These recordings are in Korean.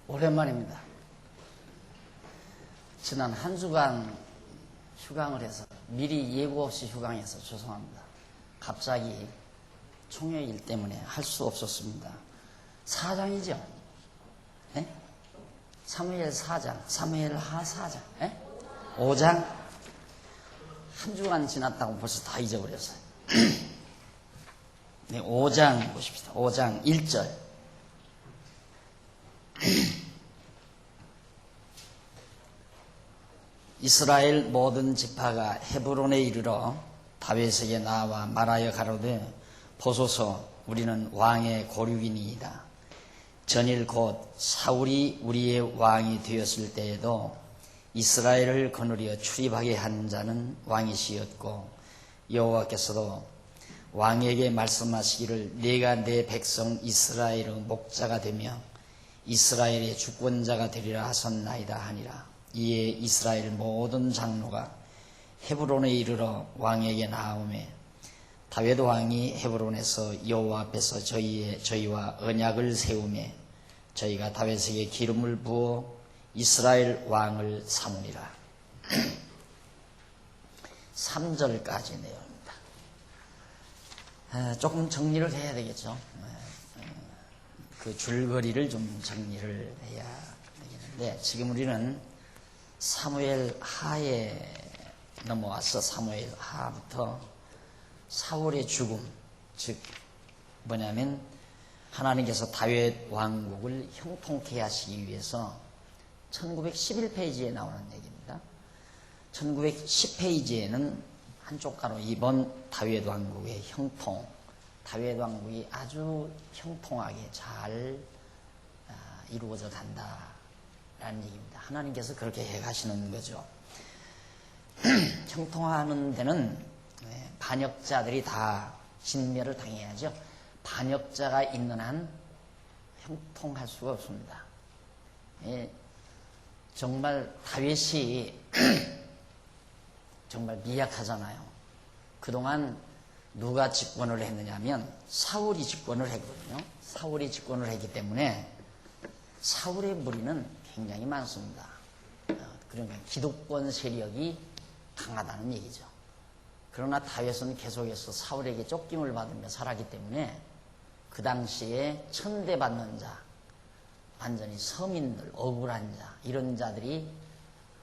오랜만입니다. 지난 한 주간 휴강을 해서 미리 예고 없이 휴강해서 죄송합니다. 갑자기 총회일 때문에 할 수 없었습니다. 4장이죠? 네? 사무엘 4장, 사무엘 하 4장, 네? 5장? 한 주간 지났다고 벌써 다 잊어버렸어요. 네, 5장 보십시다. 5장 1절. 이스라엘 모든 지파가 헤브론에 이르러 다윗에게 나와 말하여 가로되 보소서 우리는 왕의 고륙이니이다. 전일 곧 사울이 우리의 왕이 되었을 때에도 이스라엘을 거느려 출입하게 한 자는 왕이시였고 여호와께서도 왕에게 말씀하시기를 내가 내 백성 이스라엘의 목자가 되며 이스라엘의 주권자가 되리라 하셨나이다 하니라. 이에 이스라엘 모든 장로가 헤브론에 이르러 왕에게 나아오매 다윗 왕이 헤브론에서 여호와 앞에서 저희와 언약을 세우매 저희가 다윗에게 기름을 부어 이스라엘 왕을 삼으리라. 3절까지 내용입니다. 조금 정리를 해야 되겠죠. 그 줄거리를 좀 정리를 해야 되겠는데 지금 우리는 사무엘 하에 넘어와서 사무엘 하부터 사울의 죽음, 즉 뭐냐면 하나님께서 다윗 왕국을 형통케 하시기 위해서 1911페이지에 나오는 얘기입니다. 1910페이지에는 한쪽 가로 이번 다윗 왕국의 형통, 다윗 왕국이 아주 형통하게 잘 이루어져 간다라는 얘기입니다. 하나님께서 그렇게 해 가시는 거죠. 형통하는 데는 반역자들이 다 진멸을 당해야죠. 반역자가 있는 한 형통할 수가 없습니다. 정말 다윗이 정말 미약하잖아요. 그동안 누가 집권을 했느냐면 사울이 집권을 했거든요. 사울이 집권을 했기 때문에 사울의 무리는 굉장히 많습니다. 그러니까 기득권 세력이 강하다는 얘기죠. 그러나 다윗은 계속해서 사울에게 쫓김을 받으며 살았기 때문에 그 당시에 천대받는 자, 완전히 서민들, 억울한 자, 이런 자들이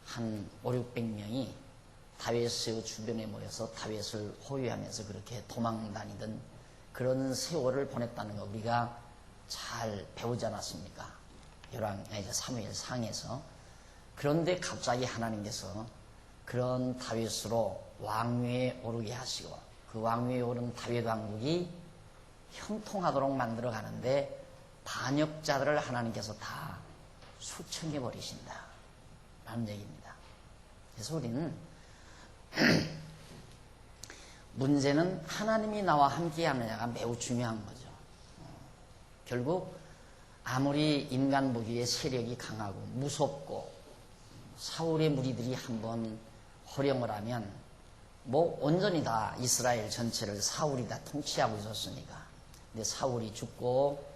한 500~600명이 다윗의 주변에 모여서 다윗을 호위하면서 그렇게 도망다니던 그런 세월을 보냈다는 거 우리가 잘 배우지 않았습니까? 사무엘 상에서. 그런데 갑자기 하나님께서 그런 다윗으로 왕위에 오르게 하시고 그 왕위에 오른 다윗 왕국이 형통하도록 만들어 가는데 반역자들을 하나님께서 다 수청해 버리신다 라는 얘기입니다. 그래서 우리는 문제는 하나님이 나와 함께 하느냐가 매우 중요한 거죠. 결국 아무리 인간 무기의 세력이 강하고 무섭고 사울의 무리들이 한번 호령을 하면 온전히 다 이스라엘 전체를 사울이 다 통치하고 있었으니까. 근데 사울이 죽고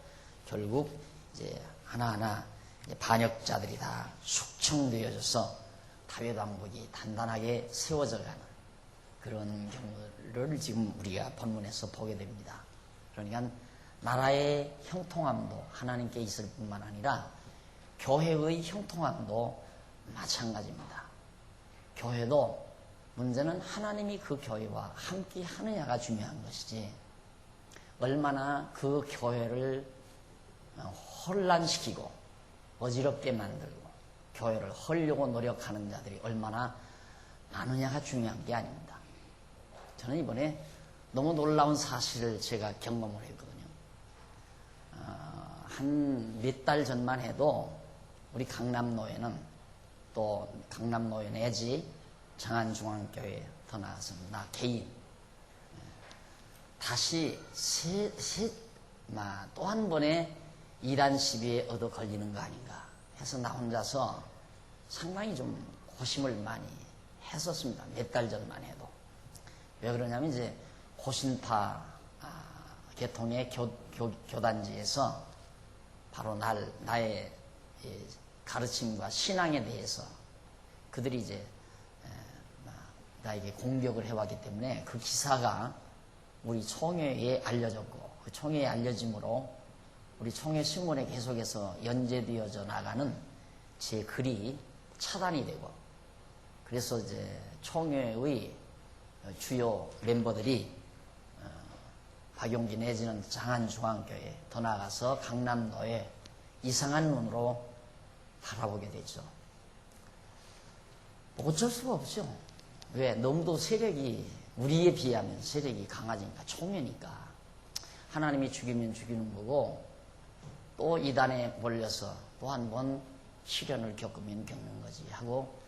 결국 이제 하나하나 이제 반역자들이 다 숙청되어져서 다윗 왕국이 단단하게 세워져 가는 그런 경우를 지금 우리가 본문에서 보게 됩니다. 그러니까 나라의 형통함도 하나님께 있을 뿐만 아니라 교회의 형통함도 마찬가지입니다. 교회도 문제는 하나님이 그 교회와 함께 하느냐가 중요한 것이지 얼마나 그 교회를 혼란시키고 어지럽게 만들고 교회를 헐려고 노력하는 자들이 얼마나 많으냐가 중요한 게 아닙니다. 저는 이번에 너무 놀라운 사실을 제가 경험을 했거든요. 한 몇 달 전만 해도 우리 강남노회는 또 강남노회 내지 정안중앙교회 더 나아서 나 개인 다시 또 한 번의 이단 시비에 얻어 걸리는 거 아닌가 해서 나 혼자서 상당히 좀 고심을 많이 했었습니다. 몇 달 전만 해도. 왜 그러냐면 이제 고신파 계통의 교단지에서 바로 나의 가르침과 신앙에 대해서 그들이 이제 나에게 공격을 해왔기 때문에 그 기사가 우리 총회에 알려졌고 그 총회에 알려짐으로 우리 총회 신문에 계속해서 연재되어져 나가는 제 글이 차단이 되고 그래서 이제 총회의 주요 멤버들이 박용기 내지는 장안중앙교회 더 나아가서 강남로에 이상한 눈으로 바라보게 되죠. 어쩔 수가 없죠. 왜? 너무도 세력이 우리에 비하면 세력이 강하니까 총회니까 하나님이 죽이면 죽이는 거고 또 이단에 몰려서 또 한 번 시련을 겪으면 겪는 거지 하고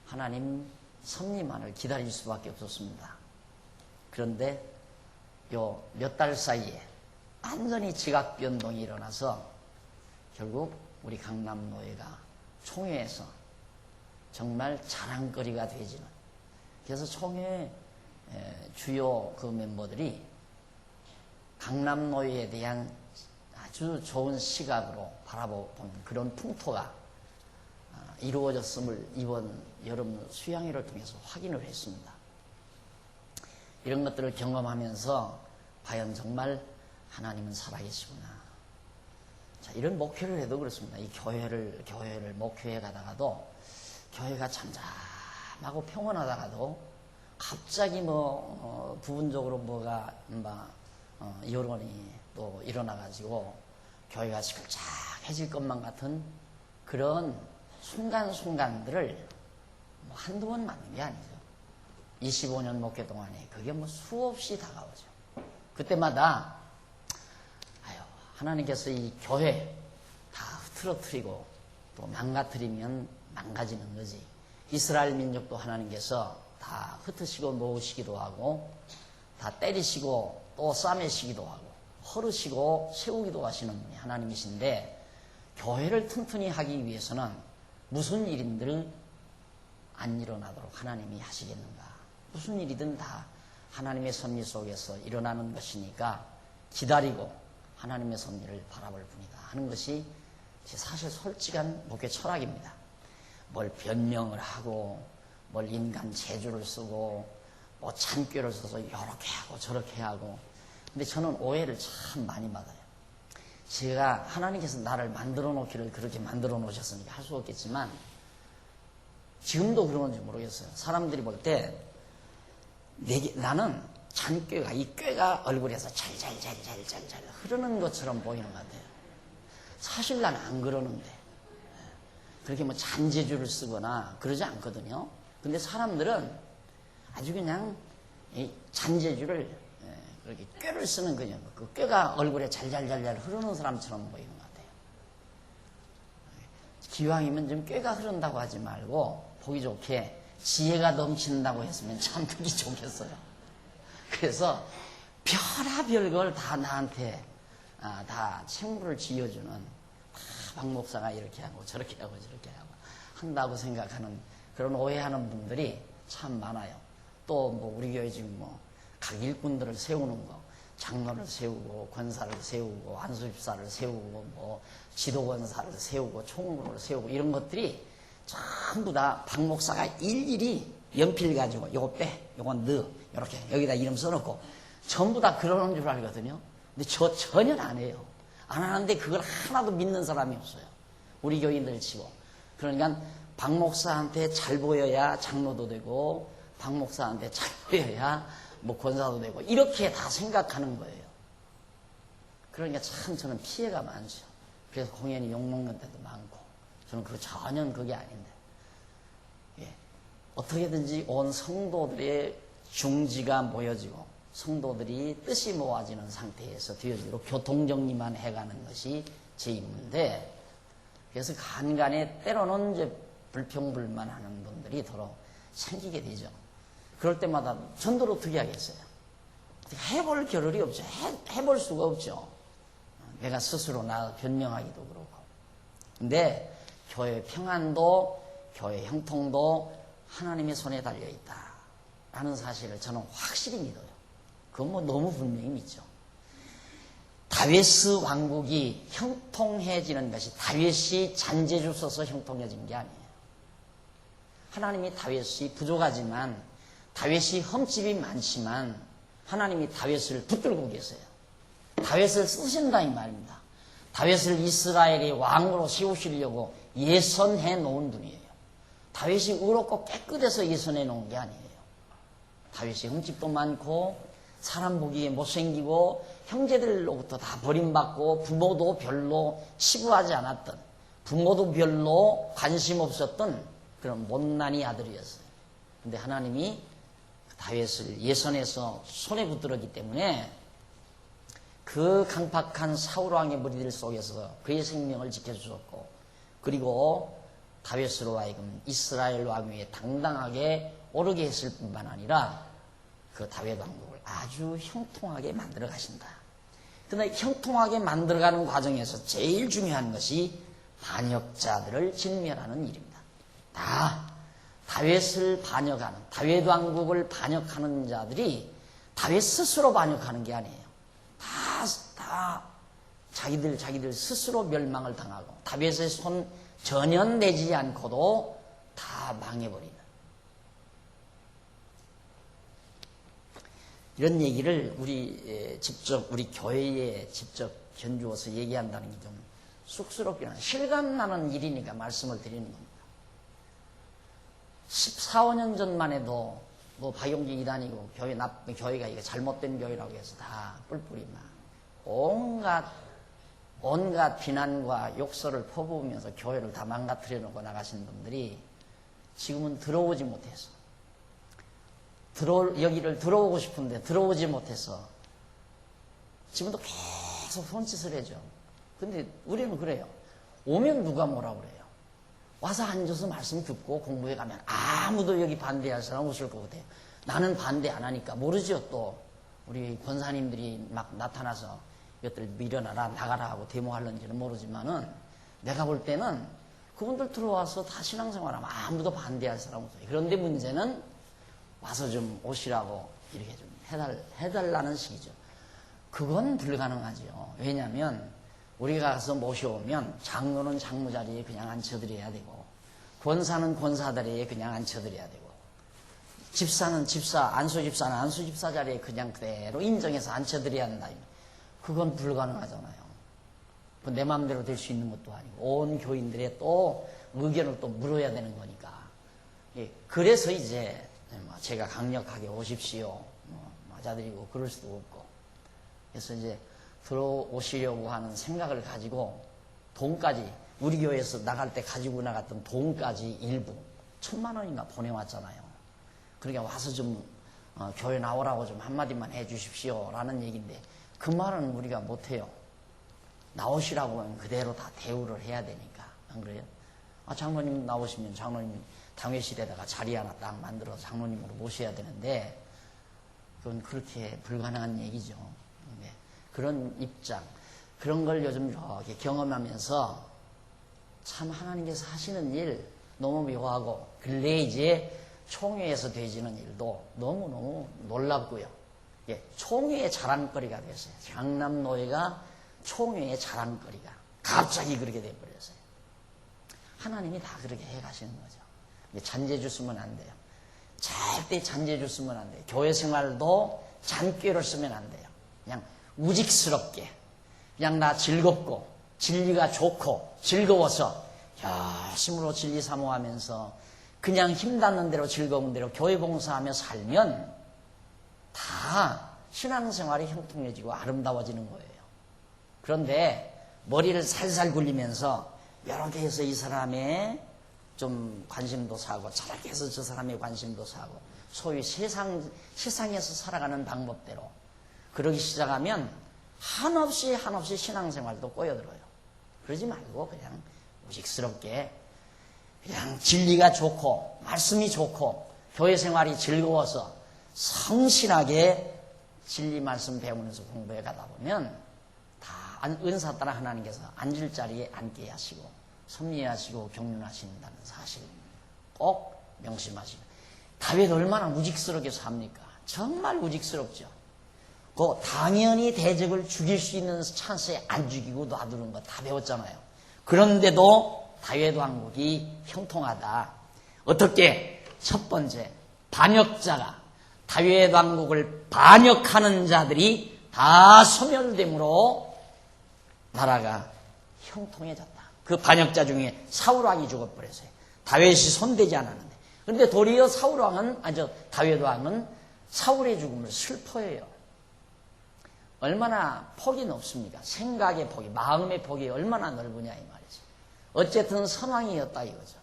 하나님 섭리만을 기다릴 수밖에 없었습니다. 그런데 요 몇 달 사이에 완전히 지각 변동이 일어나서 결국 우리 강남노예가 총회에서 정말 자랑거리가 되지는 그래서 총회 주요 그 멤버들이 강남노예에 대한 아주 좋은 시각으로 바라보는 그런 풍토가 이루어졌음을 이번 여름 수양회를 통해서 확인을 했습니다. 이런 것들을 경험하면서 과연 정말 하나님은 살아계시구나. 자, 이런 목회를 해도 그렇습니다. 이 교회를 목회해 가다가도 교회가 잠잠하고 평온하다가도 갑자기 부분적으로 뭐가 여론이 또 일어나가지고 교회가 시끌짝해질 것만 같은 그런 순간순간들을 한두 번 맞는 게 아니죠. 25년 목회 동안에 그게 수없이 다가오죠. 그때마다 하나님께서 이 교회 다 흐트러뜨리고 또 망가뜨리면 망가지는 거지. 이스라엘 민족도 하나님께서 다 흩으시고 놓으시기도 하고 다 때리시고 또 싸매시기도 하고 허르시고 세우기도 하시는 분이 하나님이신데 교회를 튼튼히 하기 위해서는 무슨 일인들 안 일어나도록 하나님이 하시겠는가. 무슨 일이든 다 하나님의 섭리 속에서 일어나는 것이니까 기다리고 하나님의 섭리를 바라볼 뿐이다 하는 것이 사실 솔직한 목회 철학입니다. 뭘 변명을 하고 뭘 인간 재주를 쓰고 뭐 잔꾀를 써서 이렇게 하고 저렇게 하고 근데 저는 오해를 참 많이 받아요. 제가 하나님께서 나를 만들어 놓기를 그렇게 만들어 놓으셨으니까 할 수 없겠지만 지금도 그런 건지 모르겠어요. 사람들이 볼 때 나는 잔꾀가 이 꾀가 얼굴에서 잘잘잘잘잘 흐르는 것처럼 보이는 것 같아요. 사실 나는 안 그러는데 그렇게 뭐 잔재주를 쓰거나 그러지 않거든요. 근데 사람들은 아주 그냥 이 잔재주를 그렇게 꾀를 쓰는 그냥 그 꾀가 얼굴에 잘잘잘잘 흐르는 사람처럼 보이는 것 같아요. 기왕이면 좀 꾀가 흐른다고 하지 말고 보기 좋게 지혜가 넘친다고 했으면 참 그게 좋겠어요. 그래서 별의별 걸 다 나한테 다 책무를 지어주는 박 목사가 이렇게 하고 저렇게 하고 저렇게 하고 한다고 생각하는 그런 오해하는 분들이 참 많아요. 또 뭐 우리 교회 지금 각 일꾼들을 세우는 거, 장로를 세우고 권사를 세우고 안수집사를 세우고 뭐 지도권사를 세우고 총무를 세우고 이런 것들이 전부 다 박 목사가 일일이 연필 가지고 요거 빼, 요건 넣어, 이렇게 여기다 이름 써놓고 전부 다 그러는 줄 알거든요. 근데 저 전혀 안 해요. 안 하는데 그걸 하나도 믿는 사람이 없어요. 우리 교인들 치고. 그러니까 박 목사한테 잘 보여야 장로도 되고 박 목사한테 잘 보여야 뭐 권사도 되고 이렇게 다 생각하는 거예요. 그러니까 참 저는 피해가 많죠. 그래서 공연히 욕먹는 데도 많고 저는 전혀 그게 아닌데 어떻게든지 온 성도들의 중지가 모여지고 성도들이 뜻이 모아지는 상태에서 되어지도록 교통정리만 해가는 것이 제 임무인데 그래서 간간에 때로는 이제 불평불만하는 분들이 더러 생기게 되죠. 그럴 때마다 전도를 어떻게 하겠어요? 해볼 겨를이 없죠. 해볼 수가 없죠. 내가 스스로 나 변명하기도 그렇고. 근데 교회 평안도 교회 형통도 하나님의 손에 달려있다 라는 사실을 저는 확실히 믿어요. 그건 너무 분명히 믿죠. 다 다윗 왕국이 형통해지는 것이 다윗이 잔재주 써서 형통해진 게 아니에요. 하나님이 다윗이 부족하지만, 다윗이 흠집이 많지만 하나님이 다윗을 붙들고 계세요. 다윗을 쓰신다 이 말입니다. 다윗을 이스라엘의 왕으로 세우시려고 예선해 놓은 분이에요. 다윗이 의롭고 깨끗해서 예선해 놓은 게 아니에요. 다윗이 흠집도 많고 사람 보기에 못생기고 형제들로부터 다 버림받고 부모도 별로 치부하지 않았던, 부모도 별로 관심 없었던 그런 못난이 아들이었어요. 근데 하나님이 다윗을 예선해서 손에 붙들었기 때문에 그 강팍한 사울왕의 무리들 속에서 그의 생명을 지켜주었고, 그리고 다윗으로 하여금 이스라엘 왕 위에 당당하게 오르게 했을 뿐만 아니라 그 다윗 왕국을 아주 형통하게 만들어 가신다. 그런데 형통하게 만들어가는 과정에서 제일 중요한 것이 반역자들을 진멸하는 일입니다. 다 다윗을 반역하는, 다윗 왕국을 반역하는 자들이 다윗 스스로 반역하는 게 아니에요. 다 자기들 스스로 멸망을 당하고 다윗의 손 전혀 내지 않고도 다 망해버리는 이런 얘기를 우리 교회에 직접 견주어서 얘기한다는 게 좀 쑥스럽긴 한데 실감나는 일이니까 말씀을 드리는 겁니다. 14~15년 전만 해도 뭐 박용진 이단이고 교회가 이게 잘못된 교회라고 해서 다 뿔뿔이 막 온갖 비난과 욕설을 퍼부으면서 교회를 다 망가뜨려 놓고 나가신 분들이 지금은 들어오지 못해서 여기를 들어오고 싶은데 들어오지 못해서 지금도 계속 손짓을 해죠. 근데 우리는 그래요. 오면 누가 뭐라 그래요. 와서 앉아서 말씀 듣고 공부해 가면 아무도 여기 반대할 사람 없을 것 같아요. 나는 반대 안 하니까 모르죠. 또 우리 권사님들이 막 나타나서 이것들 밀어놔라 나가라 하고 데모하는지는 모르지만은 내가 볼 때는 그분들 들어와서 다 신앙생활하면 아무도 반대할 사람 없어요. 그런데 문제는 와서 좀 오시라고 이렇게 좀 해달라는 식이죠. 그건 불가능하죠. 왜냐하면 우리가 가서 모셔오면 장로는 장로 자리에 그냥 앉혀드려야 되고, 권사는 권사 자리에 그냥 앉혀드려야 되고, 집사는 안수 집사 자리에 그냥 그대로 인정해서 앉혀드려야 한다. 그건 불가능하잖아요. 내 마음대로 될 수 있는 것도 아니고 온 교인들의 또 의견을 또 물어야 되는 거니까. 그래서 이제 제가 강력하게 오십시오 맞아드리고 그럴 수도 없고, 그래서 이제 들어오시려고 하는 생각을 가지고 돈까지 우리 교회에서 나갈 때 가지고 나갔던 돈까지 일부 1,000만 원이나 보내왔잖아요. 그러니까 와서 좀 교회 나오라고 좀 한마디만 해 주십시오 라는 얘기인데 그 말은 우리가 못해요. 나오시라고 하면 그대로 다 대우를 해야 되니까. 안 그래요? 장로님 나오시면 장로님 당회실에다가 자리 하나 딱 만들어서 장로님으로 모셔야 되는데 그건 그렇게 불가능한 얘기죠. 네. 그런 입장, 그런 걸 요즘 이렇게 경험하면서 참 하나님께서 하시는 일 너무 묘하고, 근래에 이제 총회에서 되지는 일도 너무너무 놀랍고요. 총회의 자랑거리가 됐어요. 강남노회가 총회의 자랑거리가 갑자기 그렇게 돼버렸어요. 하나님이 다 그렇게 해가시는 거죠. 잔재주 쓰면 안 돼요. 절대 잔재주 쓰면 안 돼요. 교회 생활도 잔꾀를 쓰면 안 돼요. 그냥 우직스럽게, 그냥 나 즐겁고 진리가 좋고 즐거워서 열심으로 진리 사모하면서 그냥 힘닿는 대로 즐거운 대로 교회 봉사하며 살면 다 신앙생활이 형통해지고 아름다워지는 거예요. 그런데 머리를 살살 굴리면서 이렇게 해서 이 사람의 좀 관심도 사고 저렇게 해서 저 사람의 관심도 사고 소위 세상에서 살아가는 방법대로 그러기 시작하면 한없이 신앙생활도 꼬여들어요. 그러지 말고 그냥 무식스럽게 그냥 진리가 좋고 말씀이 좋고 교회 생활이 즐거워서 성실하게 진리 말씀 배우면서 공부해 가다 보면 다 은사 따라 하나님께서 앉을 자리에 앉게 하시고 섭리하시고 경륜하신다는 사실 꼭 명심하시고. 다윗 얼마나 우직스럽게 삽니까? 정말 우직스럽죠. 그 당연히 대적을 죽일 수 있는 찬스에 안 죽이고 놔두는 거 다 배웠잖아요. 그런데도 다윗왕국이 형통하다. 어떻게? 첫 번째, 반역자가, 다윗왕국을 반역하는 자들이 다 소멸됨으로 나라가 형통해졌다. 그 반역자 중에 사울왕이 죽어버렸어요. 다윗이 손대지 않았는데. 그런데 도리어 다윗왕은 사울의 죽음을 슬퍼해요. 얼마나 폭이 높습니까? 생각의 폭이, 마음의 폭이 얼마나 넓으냐 이 말이지. 어쨌든 선왕이었다 이거죠.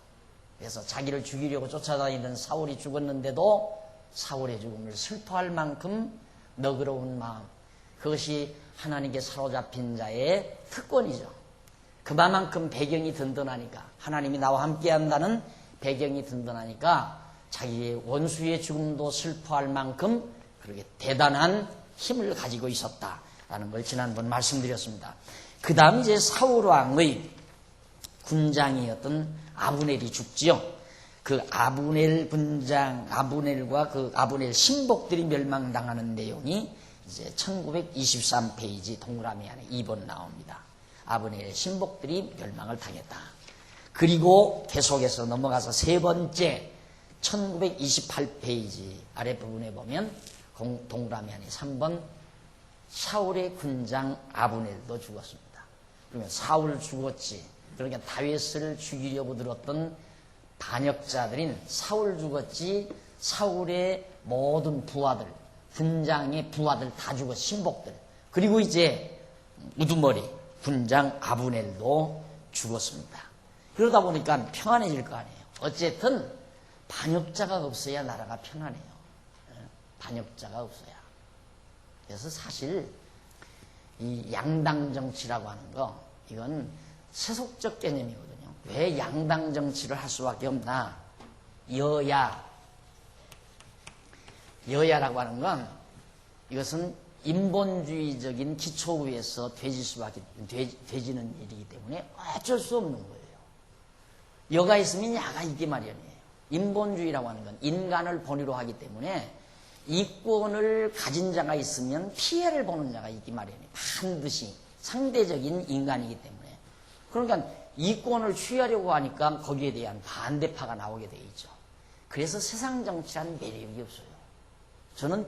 그래서 자기를 죽이려고 쫓아다니던 사울이 죽었는데도 사울의 죽음을 슬퍼할 만큼 너그러운 마음, 그것이 하나님께 사로잡힌 자의 특권이죠. 그만큼 배경이 든든하니까, 하나님이 나와 함께한다는 배경이 든든하니까 자기의 원수의 죽음도 슬퍼할 만큼 그렇게 대단한 힘을 가지고 있었다라는 걸 지난번 말씀드렸습니다. 그 다음 이제 사울왕의 군장이었던 아브넬이 죽지요. 그 아브넬과 그 아브넬 신복들이 멸망당하는 내용이 이제 1923페이지 동그라미 안에 2번 나옵니다. 아브넬 신복들이 멸망을 당했다. 그리고 계속해서 넘어가서 세 번째 1928페이지 아랫부분에 보면 동그라미 안에 3번 사울의 군장 아브넬도 죽었습니다. 그러면 사울 죽었지. 그러니까 다윗을 죽이려고 들었던 반역자들인 사울 죽었지, 사울의 모든 부하들, 군장의 부하들 다 죽었, 신복들. 그리고 이제 우두머리 군장 아브넬도 죽었습니다. 그러다 보니까 평안해질 거 아니에요. 어쨌든 반역자가 없어야 나라가 편안해요. 반역자가 없어야. 그래서 사실 이 양당 정치라고 하는 거, 이건 세속적 개념이거든요. 왜 양당 정치를 할 수밖에 없나? 여야라고 하는 건 이것은 인본주의적인 기초 위에서 되지는 일이기 때문에 어쩔 수 없는 거예요. 여가 있으면 야가 있기 마련이에요. 인본주의라고 하는 건 인간을 본위로 하기 때문에 이권을 가진 자가 있으면 피해를 보는 자가 있기 마련이에요. 반드시 상대적인 인간이기 때문에. 그러니까 이권을 취하려고 하니까 거기에 대한 반대파가 나오게 돼 있죠. 그래서 세상 정치란 매력이 없어요. 저는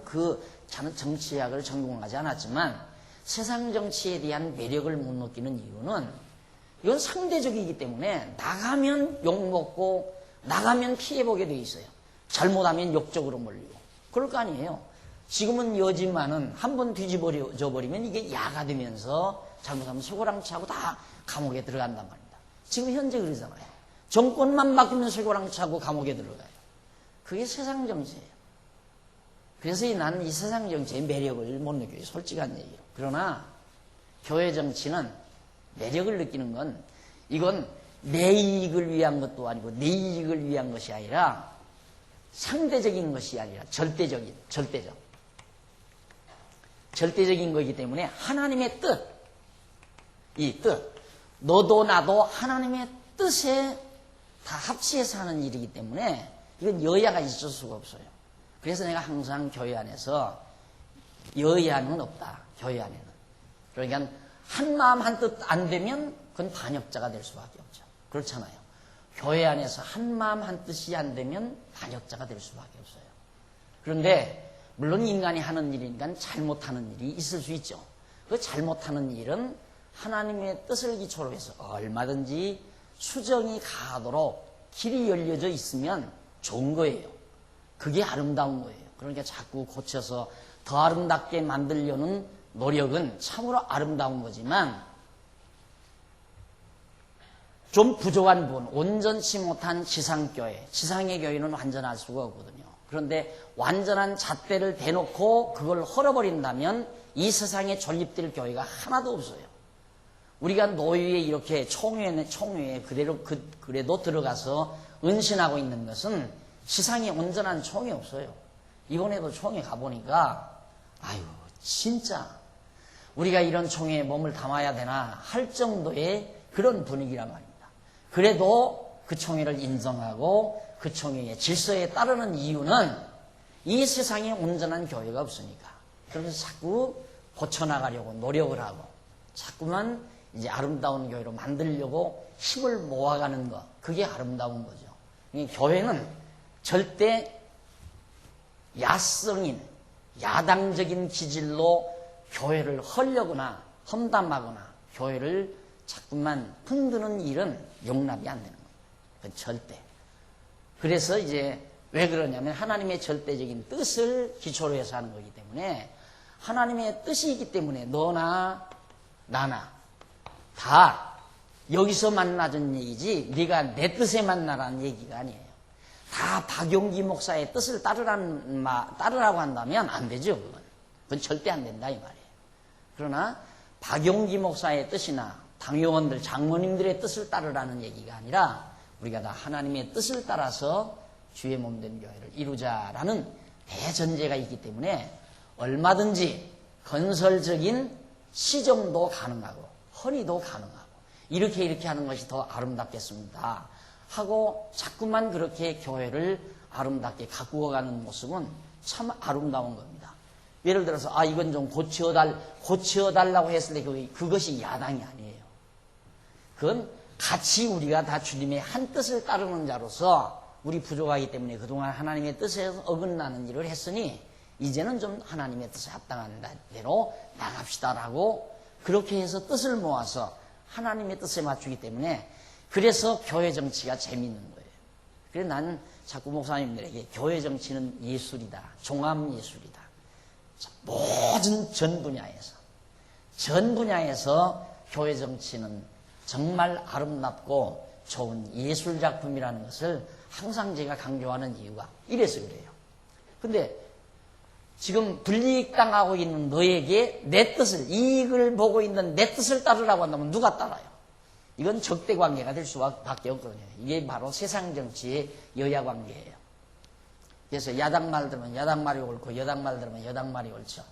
정치학을 전공하지 않았지만 세상 정치에 대한 매력을 못 느끼는 이유는 이건 상대적이기 때문에 나가면 욕먹고 나가면 피해보게 돼 있어요. 잘못하면 욕적으로 몰리고. 그럴 거 아니에요. 지금은 여지만은 한번 뒤집어져 버리면 이게 야가 되면서 잘못하면 쇠고랑치하고 다 감옥에 들어간단 말입니다. 지금 현재 그러잖아요. 정권만 바뀌면 쇠고랑치하고 감옥에 들어가요. 그게 세상 정치예요. 그래서 나는 이 세상 정치의 매력을 못 느껴요. 솔직한 얘기로. 그러나 교회 정치는 매력을 느끼는 건 이건 내 이익을 위한 것도 아니고 내 이익을 위한 것이 아니라 상대적인 것이 아니라 절대적인 거기 때문에 하나님의 뜻, 이 뜻, 너도 나도 하나님의 뜻에 다 합치해서 하는 일이기 때문에 이건 여야가 있을 수가 없어요. 그래서 내가 항상 교회 안에서 여야는 없다. 교회 안에는. 그러니까 한 마음 한 뜻 안 되면 그건 반역자가 될 수밖에 없죠. 그렇잖아요. 교회 안에서 한 마음 한 뜻이 안 되면 반역자가 될 수밖에 없어요. 그런데 물론 인간이 하는 일이니까 잘못하는 일이 있을 수 있죠. 그 잘못하는 일은 하나님의 뜻을 기초로 해서 얼마든지 수정이 가도록 길이 열려져 있으면 좋은 거예요. 그게 아름다운 거예요. 그러니까 자꾸 고쳐서 더 아름답게 만들려는 노력은 참으로 아름다운 거지만 좀 부족한 부분, 온전치 못한 지상교회, 지상의 교회는 완전할 수가 없거든요. 그런데 완전한 잣대를 대놓고 그걸 헐어버린다면 이 세상에 존립될 교회가 하나도 없어요. 우리가 노예에 이렇게 총회에 그래도 들어가서 은신하고 있는 것은 지상에 온전한 총이 없어요. 이번에도 총회 가보니까 아유 진짜 우리가 이런 총회에 몸을 담아야 되나 할 정도의 그런 분위기란 말입니다. 그래도 그 총회를 인정하고 그 총회의 질서에 따르는 이유는 이 세상에 온전한 교회가 없으니까. 그러면서 자꾸 고쳐나가려고 노력을 하고 자꾸만 이제 아름다운 교회로 만들려고 힘을 모아가는 것, 그게 아름다운 거죠. 이 교회는 절대 야성인, 야당적인 기질로 교회를 헐려거나 험담하거나 교회를 자꾸만 흔드는 일은 용납이 안 되는 거예요. 그건 절대. 그래서 이제 왜 그러냐면 하나님의 절대적인 뜻을 기초로 해서 하는 거기 때문에 하나님의 뜻이 있기 때문에 너나 나나 다 여기서 만나준 얘기지 네가 내 뜻에 만나라는 얘기가 아니에요. 다 박용기 목사의 뜻을 따르라고 한다면 안 되죠. 그건 절대 안 된다 이 말이에요. 그러나 박용기 목사의 뜻이나 당회원들 장모님들의 뜻을 따르라는 얘기가 아니라 우리가 다 하나님의 뜻을 따라서 주의 몸된 교회를 이루자라는 대전제가 있기 때문에 얼마든지 건설적인 시정도 가능하고 헌의도 가능하고 이렇게 하는 것이 더 아름답겠습니다 하고 자꾸만 그렇게 교회를 아름답게 가꾸어가는 모습은 참 아름다운 겁니다. 예를 들어서 이건 좀 고치어달라고 했을 때 그것이 야당이 아니에요. 그건 같이 우리가 다 주님의 한 뜻을 따르는 자로서 우리 부족하기 때문에 그동안 하나님의 뜻에 어긋나는 일을 했으니 이제는 좀 하나님의 뜻에 합당한 대로 나갑시다라고 그렇게 해서 뜻을 모아서 하나님의 뜻에 맞추기 때문에 그래서 교회 정치가 재미있는 거예요. 그래서 나는 자꾸 목사님들에게 교회 정치는 예술이다. 종합예술이다. 모든 전 분야에서 교회 정치는 정말 아름답고 좋은 예술작품이라는 것을 항상 제가 강조하는 이유가 이래서 그래요. 근데 지금 불이익당하고 있는 너에게 내 뜻을, 이익을 보고 있는 내 뜻을 따르라고 한다면 누가 따라요? 이건 적대관계가 될 수밖에 없거든요. 이게 바로 세상 정치의 여야관계예요. 그래서 야당 말 들으면 야당 말이 옳고 여당 말 들으면 여당 말이 옳죠.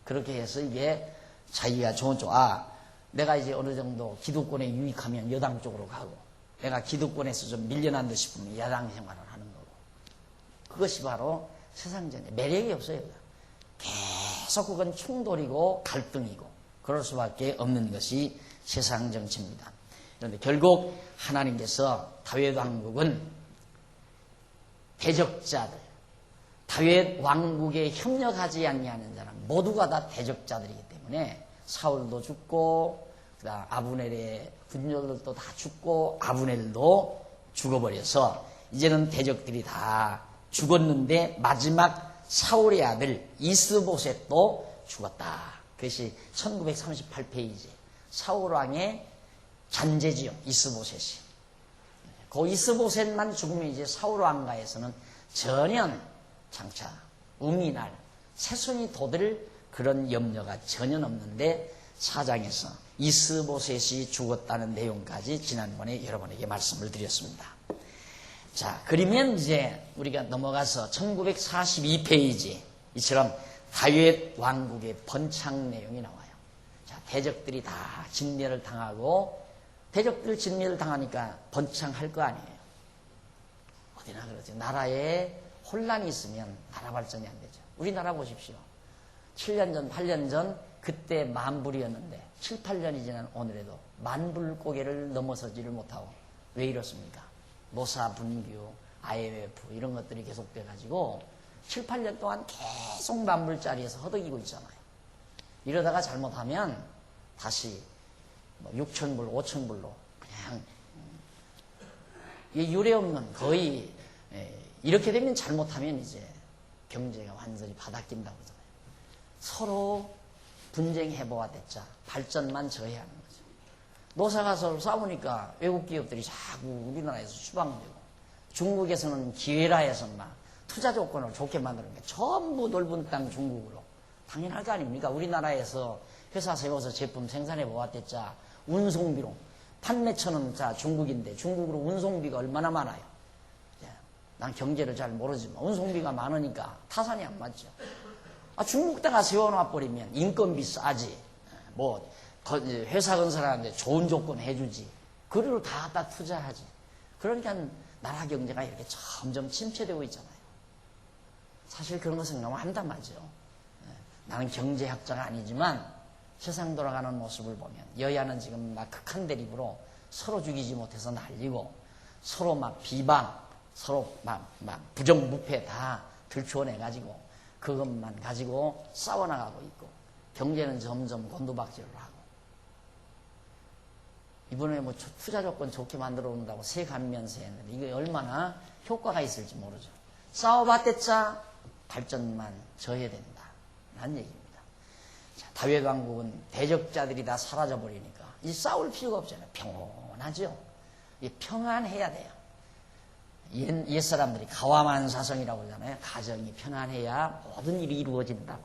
그렇게 해서 이게 자기가 좋은 쪽, 내가 이제 어느 정도 기득권에 유익하면 여당 쪽으로 가고 내가 기득권에서 좀 밀려난 듯 싶으면 야당 생활을 하는 거고 그것이 바로 세상 전에 매력이 없어요. 계속 그건 충돌이고 갈등이고 그럴 수밖에 없는 것이 세상 정치입니다. 그런데 결국 하나님께서 다윗 왕국은 대적자들, 다윗 왕국에 협력하지 아니하는 사람 모두가 다 대적자들이기 때문에 사울도 죽고 그다음 아브넬의 군녀들도 다 죽고 아브넬도 죽어버려서 이제는 대적들이 다 죽었는데 마지막 사울의 아들 이스보셋도 죽었다. 그것이 1938페이지 사울왕의 잔재지요. 이스보셋이. 그 이스보셋만 죽으면 이제 사울왕가에서는 전혀 장차 우미날 새손이 돋을 그런 염려가 전혀 없는데 사장에서 이스보셋이 죽었다는 내용까지 지난번에 여러분에게 말씀을 드렸습니다. 자, 그러면 이제 우리가 넘어가서 1942페이지 이처럼 다윗 왕국의 번창 내용이 나와요. 자, 대적들이 다 진멸을 당하고 대적들 진멸을 당하니까 번창할 거 아니에요. 어디나 그러죠. 나라에 혼란이 있으면 나라 발전이 안 되죠. 우리나라 보십시오. 7년 전, 8년 전 그때 만불이었는데 7, 8년이 지난 오늘에도 만불고개를 넘어서지를 못하고 왜 이렇습니까? 노사 분규, IMF 이런 것들이 계속돼가지고 7, 8년 동안 계속 만불짜리에서 허덕이고 있잖아요. 이러다가 잘못하면 다시 6,000불, 5,000불로 그냥 유례없는 거의 이렇게 되면 잘못하면 이제 경제가 완전히 바닥긴다고 그러잖아요. 서로 분쟁해보아 됐자 발전만 저해하는 거죠. 노사가 서로 싸우니까 외국 기업들이 자꾸 우리나라에서 추방되고 중국에서는 기회라 해서 막 투자 조건을 좋게 만드는 게 전부 넓은 땅 중국으로 당연할 거 아닙니까? 우리나라에서 회사 세워서 제품 생산해 보았댔자 운송비로 판매처는 자 중국인데 중국으로 운송비가 얼마나 많아요? 난 경제를 잘 모르지만 운송비가 많으니까 타산이 안 맞죠. 중국다가 세워놔버리면 인건비 싸지. 회사 건설하는데 좋은 조건 해주지. 그리로 다 갖다 투자하지. 그러니까 나라 경제가 이렇게 점점 침체되고 있잖아요. 사실 그런 것은 너무 한담하죠. 나는 경제학자가 아니지만 세상 돌아가는 모습을 보면 여야는 지금 막 극한 대립으로 서로 죽이지 못해서 난리고 서로 막 비방, 서로 막 부정부패 다 들추어내가지고 그것만 가지고 싸워나가고 있고 경제는 점점 곤두박질을 하고 이번에 뭐 투자 조건 좋게 만들어 온다고 세 감면세 했는데 이게 얼마나 효과가 있을지 모르죠. 싸워봤댔자 발전만 저해된다. 라는 얘기입니다. 자, 다회강국은 대적자들이 다 사라져버리니까 이 싸울 필요가 없잖아요. 평온하죠. 이 평안해야 돼요. 옛 사람들이 가와만사성이라고 하잖아요. 가정이 편안해야 모든 일이 이루어진다고.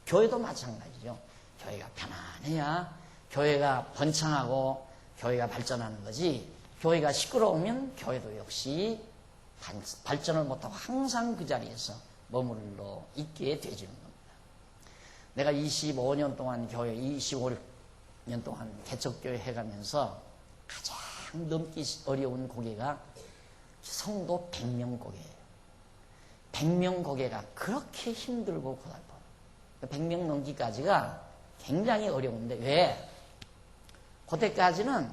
교회도 마찬가지죠. 교회가 편안해야 교회가 번창하고 교회가 발전하는 거지. 교회가 시끄러우면 교회도 역시 발전을 못하고 항상 그 자리에서 머물러 있게 되지는 겁니다. 내가 25년 동안 교회, 25년 동안 개척교회 해가면서 가장 넘기 어려운 고개가 성도 100명 고개예요. 100명 고개가 그렇게 힘들고 고달퍼요. 100명 넘기까지가 굉장히 어려운데 왜? 그때까지는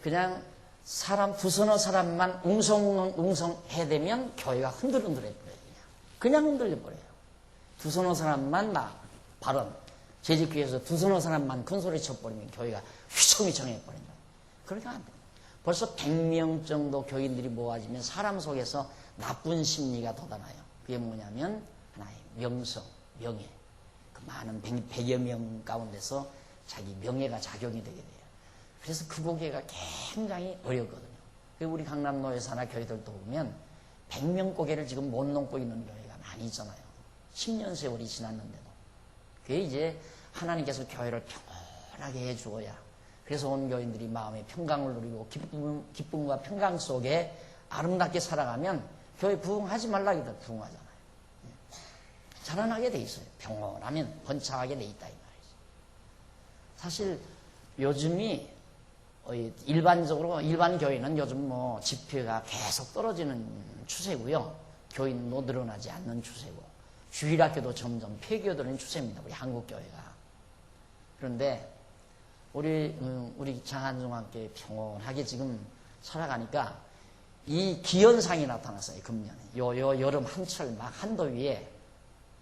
그냥 사람 두서너 사람만 웅성웅성 해대면 교회가 흔들흔들해버려요. 그냥 흔들려버려요. 두서너 사람만 막 발언, 재직교회에서 두서너 사람만 큰소리 쳐버리면 교회가 휘청휘청해버린다. 그렇게 안 돼요. 벌써 100명 정도 교인들이 모아지면 사람 속에서 나쁜 심리가 돋아나요. 그게 뭐냐면 하나의 명성, 명예. 그 많은 100여 명 가운데서 자기 명예가 작용이 되게 돼요. 그래서 그 고개가 굉장히 어렵거든요. 우리 강남노회 산하 교회들도 보면 100명 고개를 지금 못 넘고 있는 교회가 많이 있잖아요. 10년 세월이 지났는데도. 그게 이제 하나님께서 교회를 평온하게 해주어야 그래서 온 교인들이 마음의 평강을 누리고 기쁨과 평강 속에 아름답게 살아가면 교회 부흥하지 말라 해도 부흥하잖아요. 자라나게 돼 있어요. 평온하면 번창하게 돼 있다 이 말이죠. 사실 요즘이 일반적으로 일반 교회는 요즘 뭐 집회가 계속 떨어지는 추세고요. 교인도 늘어나지 않는 추세고 주일학교도 점점 폐교되는 추세입니다. 우리 한국 교회가. 그런데 우리 장안중학교에 평온하게 지금 살아가니까 이 기현상이 나타났어요. 금년에 요 여름 한철 막 한더위에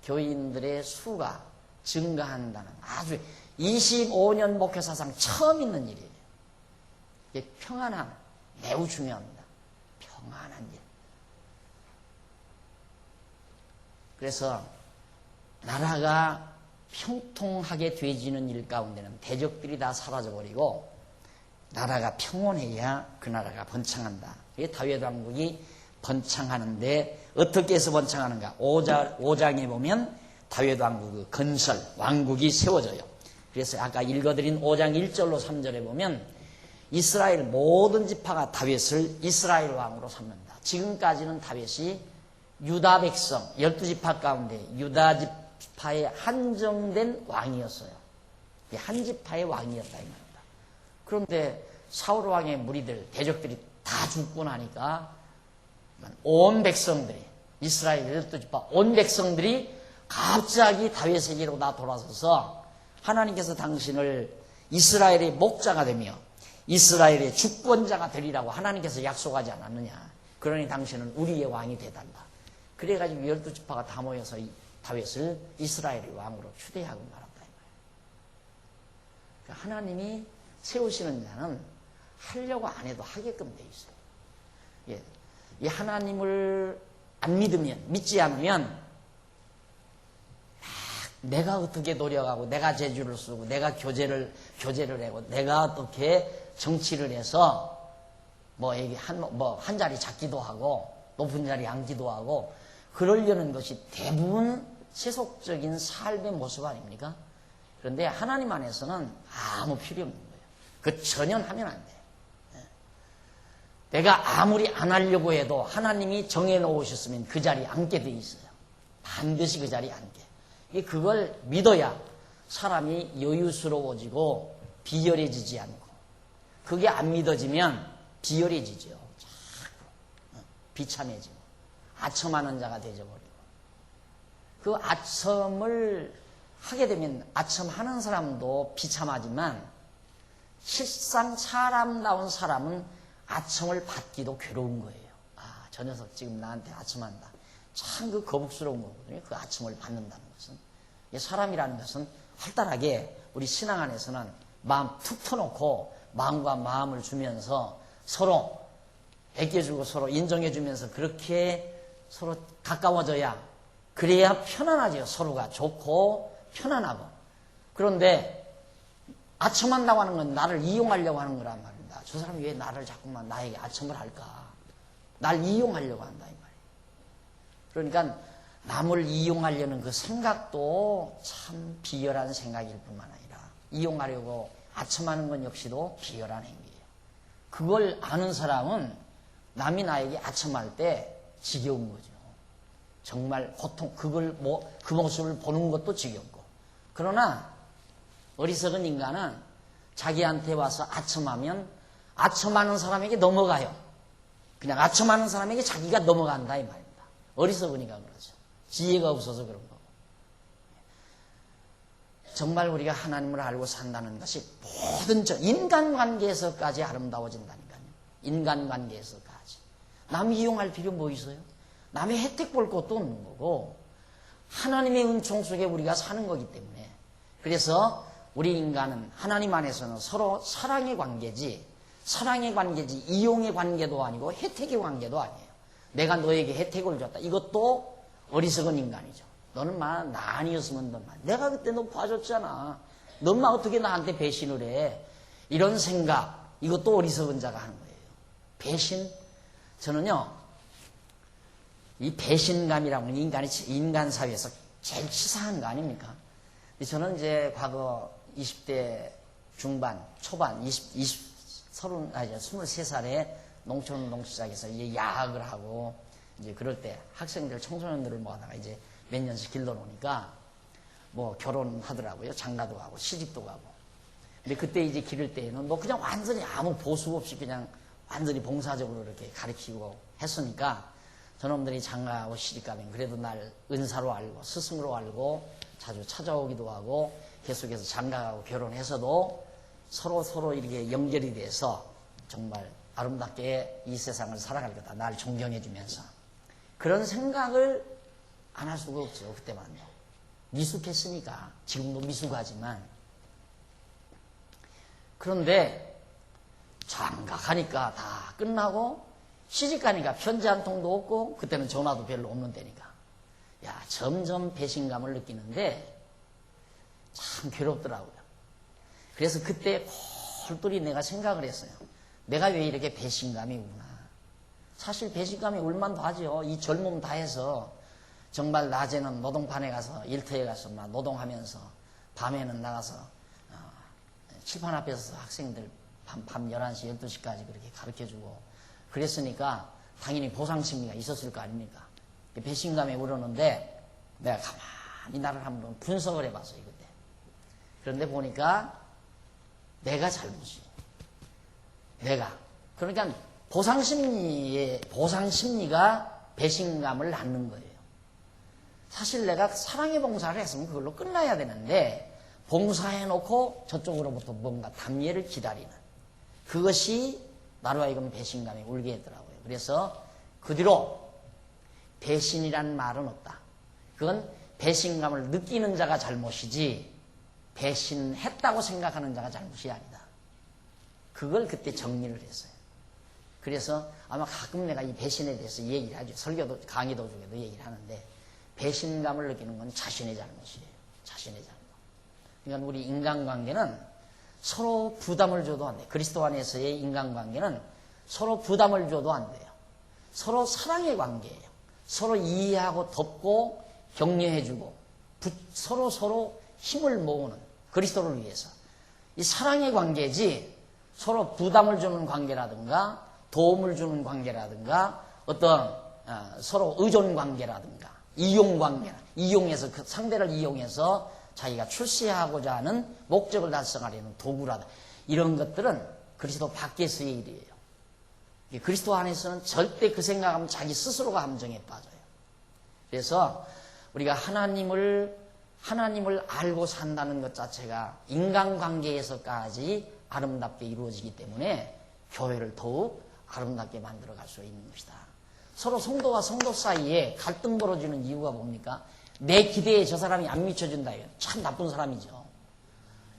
교인들의 수가 증가한다는 아주 25년 목회사상 처음 있는 일이에요. 이게 평안함 매우 중요합니다. 평안한 일. 그래서 나라가 평통하게 되지는 일 가운데는 대적들이 다 사라져버리고 나라가 평온해야 그 나라가 번창한다. 이게 다윗왕국이 번창하는데 어떻게 해서 번창하는가? 5장에 보면 다윗왕국의 건설, 왕국이 세워져요. 그래서 아까 읽어드린 5장 1절로 3절에 보면 이스라엘 모든 지파가 다윗을 이스라엘 왕으로 삼는다. 지금까지는 다윗이 유다 백성 12지파 가운데 유다 지파에 한정된 왕이었어요. 한 지파의 왕이었다 이 말입니다. 그런데 사울 왕의 무리들 대적들이 다 죽고 나니까 온 백성들이 이스라엘 12지파 온 백성들이 갑자기 다윗에게로 다 돌아서서 하나님께서 당신을 이스라엘의 목자가 되며 이스라엘의 주권자가 되리라고 하나님께서 약속하지 않았느냐. 그러니 당신은 우리의 왕이 되달라. 그래가지고 12지파가 다 모여서 다윗을 이스라엘의 왕으로 추대하고 말았다 이 말이에요. 그러니까 하나님이 세우시는 자는 하려고 안 해도 하게끔 돼 있어요. 예. 이 하나님을 안 믿으면, 믿지 않으면 내가 어떻게 노력하고 내가 재주를 쓰고 내가 교제를 하고 내가 어떻게 정치를 해서 한 자리 잡기도 하고 높은 자리 앉기도 하고 그러려는 것이 대부분 세속적인 삶의 모습 아닙니까? 그런데 하나님 안에서는 아무 필요 없는 거예요. 그 전혀 하면 안 돼요. 내가 아무리 안 하려고 해도 하나님이 정해놓으셨으면 그 자리에 앉게 돼 있어요. 반드시 그 자리에 앉게. 그걸 믿어야 사람이 여유스러워지고 비열해지지 않고 그게 안 믿어지면 비열해지죠. 자꾸 비참해지고 아첨하는 자가 되어버리고 그 아첨을 하게 되면 아첨하는 사람도 비참하지만 실상 사람다운 사람은 아첨을 받기도 괴로운 거예요. 아, 저 녀석 지금 나한테 아첨한다. 참 그 거북스러운 거거든요. 그 아첨을 받는다는 것은. 사람이라는 것은 활달하게 우리 신앙 안에서는 마음 툭 터놓고 마음과 마음을 주면서 서로 애껴주고 서로 인정해주면서 그렇게 서로 가까워져야 그래야 편안하죠. 서로가 좋고 편안하고. 그런데 아첨한다고 하는 건 나를 이용하려고 하는 거란 말입니다. 저 사람이 왜 나를 자꾸만 나에게 아첨을 할까? 날 이용하려고 한다 이 말이에요. 그러니까 남을 이용하려는 그 생각도 참 비열한 생각일 뿐만 아니라 이용하려고 아첨하는 건 역시도 비열한 행위예요. 그걸 아는 사람은 남이 나에게 아첨할 때 지겨운 거죠. 정말 고통, 그 모습을 보는 것도 지겹고. 그러나 어리석은 인간은 자기한테 와서 아첨하면 아첨하는 사람에게 넘어가요. 그냥 아첨하는 사람에게 자기가 넘어간다 이 말입니다. 어리석으니까 그러죠. 지혜가 없어서 그런 거고. 정말 우리가 하나님을 알고 산다는 것이 모든 인간관계에서까지 아름다워진다니까요. 인간관계에서까지. 남 이용할 필요 뭐 있어요? 남의 혜택 볼 것도 없는 거고 하나님의 은총 속에 우리가 사는 거기 때문에 그래서 우리 인간은 하나님 안에서는 서로 사랑의 관계지 이용의 관계도 아니고 혜택의 관계도 아니에요. 내가 너에게 혜택을 줬다. 이것도 어리석은 인간이죠. 너는 나 아니었으면 내가 그때 너 봐줬잖아. 너는 어떻게 나한테 배신을 해. 이런 생각 이것도 어리석은 자가 하는 거예요. 배신 저는요 이 배신감이라고 하는 인간 사회에서 제일 치사한 거 아닙니까? 저는 이제 과거 20대 중반, 초반, 23살에 농촌운동 시작해서 이제 야학을 하고 이제 그럴 때 학생들, 청소년들을 모아다가 이제 몇 년씩 길러놓으니까 뭐 결혼하더라고요. 장가도 가고 시집도 가고. 근데 그때 이제 기를 때에는 뭐 그냥 완전히 아무 보수 없이 그냥 완전히 봉사적으로 이렇게 가르치고 했으니까 저놈들이 장가하고 시집 가면 그래도 날 은사로 알고 스승으로 알고 자주 찾아오기도 하고 계속해서 장가하고 결혼해서도 서로 이렇게 연결이 돼서 정말 아름답게 이 세상을 살아갈 거다. 날 존경해 주면서. 그런 생각을 안 할 수가 없죠. 그때만도. 미숙했으니까. 지금도 미숙하지만. 그런데 장가가니까 다 끝나고 시집가니까 편지 한 통도 없고 그때는 전화도 별로 없는 데니까. 야, 점점 배신감을 느끼는데 참 괴롭더라고요. 그래서 그때 홀똘히 내가 생각을 했어요. 내가 왜 이렇게 배신감이 오나. 사실 배신감이 올만도 하죠. 이 젊음 다해서 정말 낮에는 노동판에 가서 일터에 가서 막 노동하면서 밤에는 나가서 칠판 앞에서 학생들 밤 11시, 12시까지 그렇게 가르쳐주고 그랬으니까 당연히 보상심리가 있었을 거 아닙니까? 배신감이 오르는데 내가 가만히 나를 한번 분석을 해봤어요. 그때. 그런데 보니까 내가 잘못이에요. 내가. 그러니까 보상심리가 배신감을 낳는 거예요. 사실 내가 사랑의 봉사를 했으면 그걸로 끝나야 되는데 봉사해놓고 저쪽으로부터 뭔가 답례를 기다리는 그것이 나로 하여금 배신감이 울게 했더라고요. 그래서 그 뒤로 배신이란 말은 없다. 그건 배신감을 느끼는 자가 잘못이지 배신했다고 생각하는 자가 잘못이 아니다. 그걸 그때 정리를 했어요. 그래서 아마 가끔 내가 이 배신에 대해서 얘기를 하죠. 설교도 강의도 중에도 얘기를 하는데 배신감을 느끼는 건 자신의 잘못이에요. 자신의 잘못. 그러니까 우리 인간관계는 서로 부담을 줘도 안 돼요. 그리스도 안에서의 인간관계는 서로 부담을 줘도 안 돼요. 서로 사랑의 관계예요. 서로 이해하고 덮고 격려해주고 서로 힘을 모으는 그리스도를 위해서. 이 사랑의 관계지 서로 부담을 주는 관계라든가 도움을 주는 관계라든가 어떤 서로 의존 관계라든가 이용 관계, 이용해서 그 상대를 이용해서 자기가 출세하고자 하는 목적을 달성하려는 도구라든가 이런 것들은 그리스도 밖에서의 일이에요. 그리스도 안에서는 절대 그 생각하면 자기 스스로가 함정에 빠져요. 그래서 우리가 하나님을 하나님을 알고 산다는 것 자체가 인간관계에서까지 아름답게 이루어지기 때문에 교회를 더욱 아름답게 만들어갈 수 있는 것이다. 서로 성도와 성도 사이에 갈등 벌어지는 이유가 뭡니까? 내 기대에 저 사람이 안 미쳐준다. 참 나쁜 사람이죠.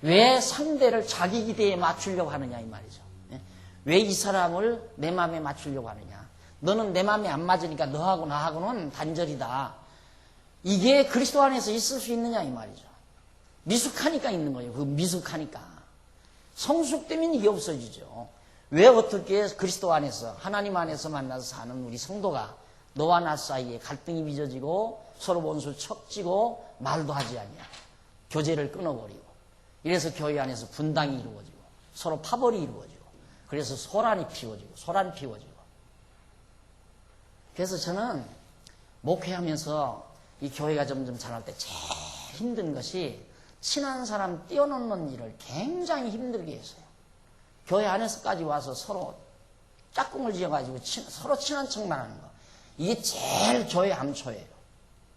왜 상대를 자기 기대에 맞추려고 하느냐 이 말이죠. 왜 이 사람을 내 마음에 맞추려고 하느냐. 너는 내 마음에 안 맞으니까 너하고 나하고는 단절이다. 이게 그리스도 안에서 있을 수 있느냐 이 말이죠. 미숙하니까 있는 거예요. 그 미숙하니까. 성숙되면 이게 없어지죠. 왜 어떻게 그리스도 안에서 하나님 안에서 만나서 사는 우리 성도가 너와 나 사이에 갈등이 빚어지고 서로 원수 척지고 말도 하지 않냐. 교제를 끊어버리고 이래서 교회 안에서 분당이 이루어지고 서로 파벌이 이루어지고 그래서 소란이 피워지고 그래서 저는 목회하면서 이 교회가 점점 자랄 때 제일 힘든 것이 친한 사람 띄워놓는 일을 굉장히 힘들게 했어요. 교회 안에서까지 와서 서로 짝꿍을 지어가지고 서로 친한 척만 하는 거. 이게 제일 교회 암초예요.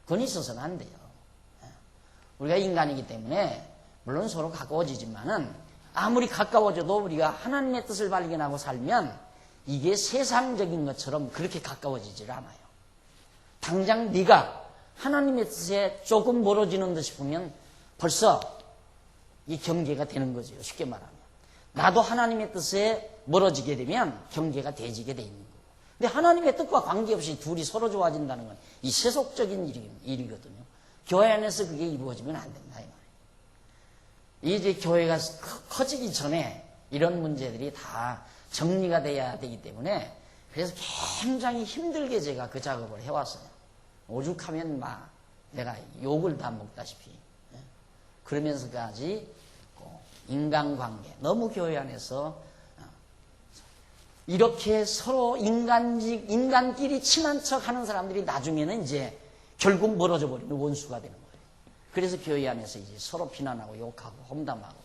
그건 있어서는 안 돼요. 우리가 인간이기 때문에 물론 서로 가까워지지만은 아무리 가까워져도 우리가 하나님의 뜻을 발견하고 살면 이게 세상적인 것처럼 그렇게 가까워지질 않아요. 당장 네가 하나님의 뜻에 조금 멀어지는 듯 싶으면 벌써 이 경계가 되는 거죠. 쉽게 말하면. 나도 하나님의 뜻에 멀어지게 되면 경계가 대지게 돼 있는 거고. 근데 하나님의 뜻과 관계없이 둘이 서로 좋아진다는 건 이 세속적인 일이거든요. 교회 안에서 그게 이루어지면 안 된다. 이제 교회가 커지기 전에 이런 문제들이 다 정리가 돼야 되기 때문에 그래서 굉장히 힘들게 제가 그 작업을 해왔어요. 오죽하면 막 내가 욕을 다 먹다시피 그러면서까지 인간관계 너무 교회 안에서 이렇게 서로 인간끼리 친한 척 하는 사람들이 나중에는 이제 결국 멀어져 버리는 원수가 되는 거예요. 그래서 교회 안에서 이제 서로 비난하고 욕하고 험담하고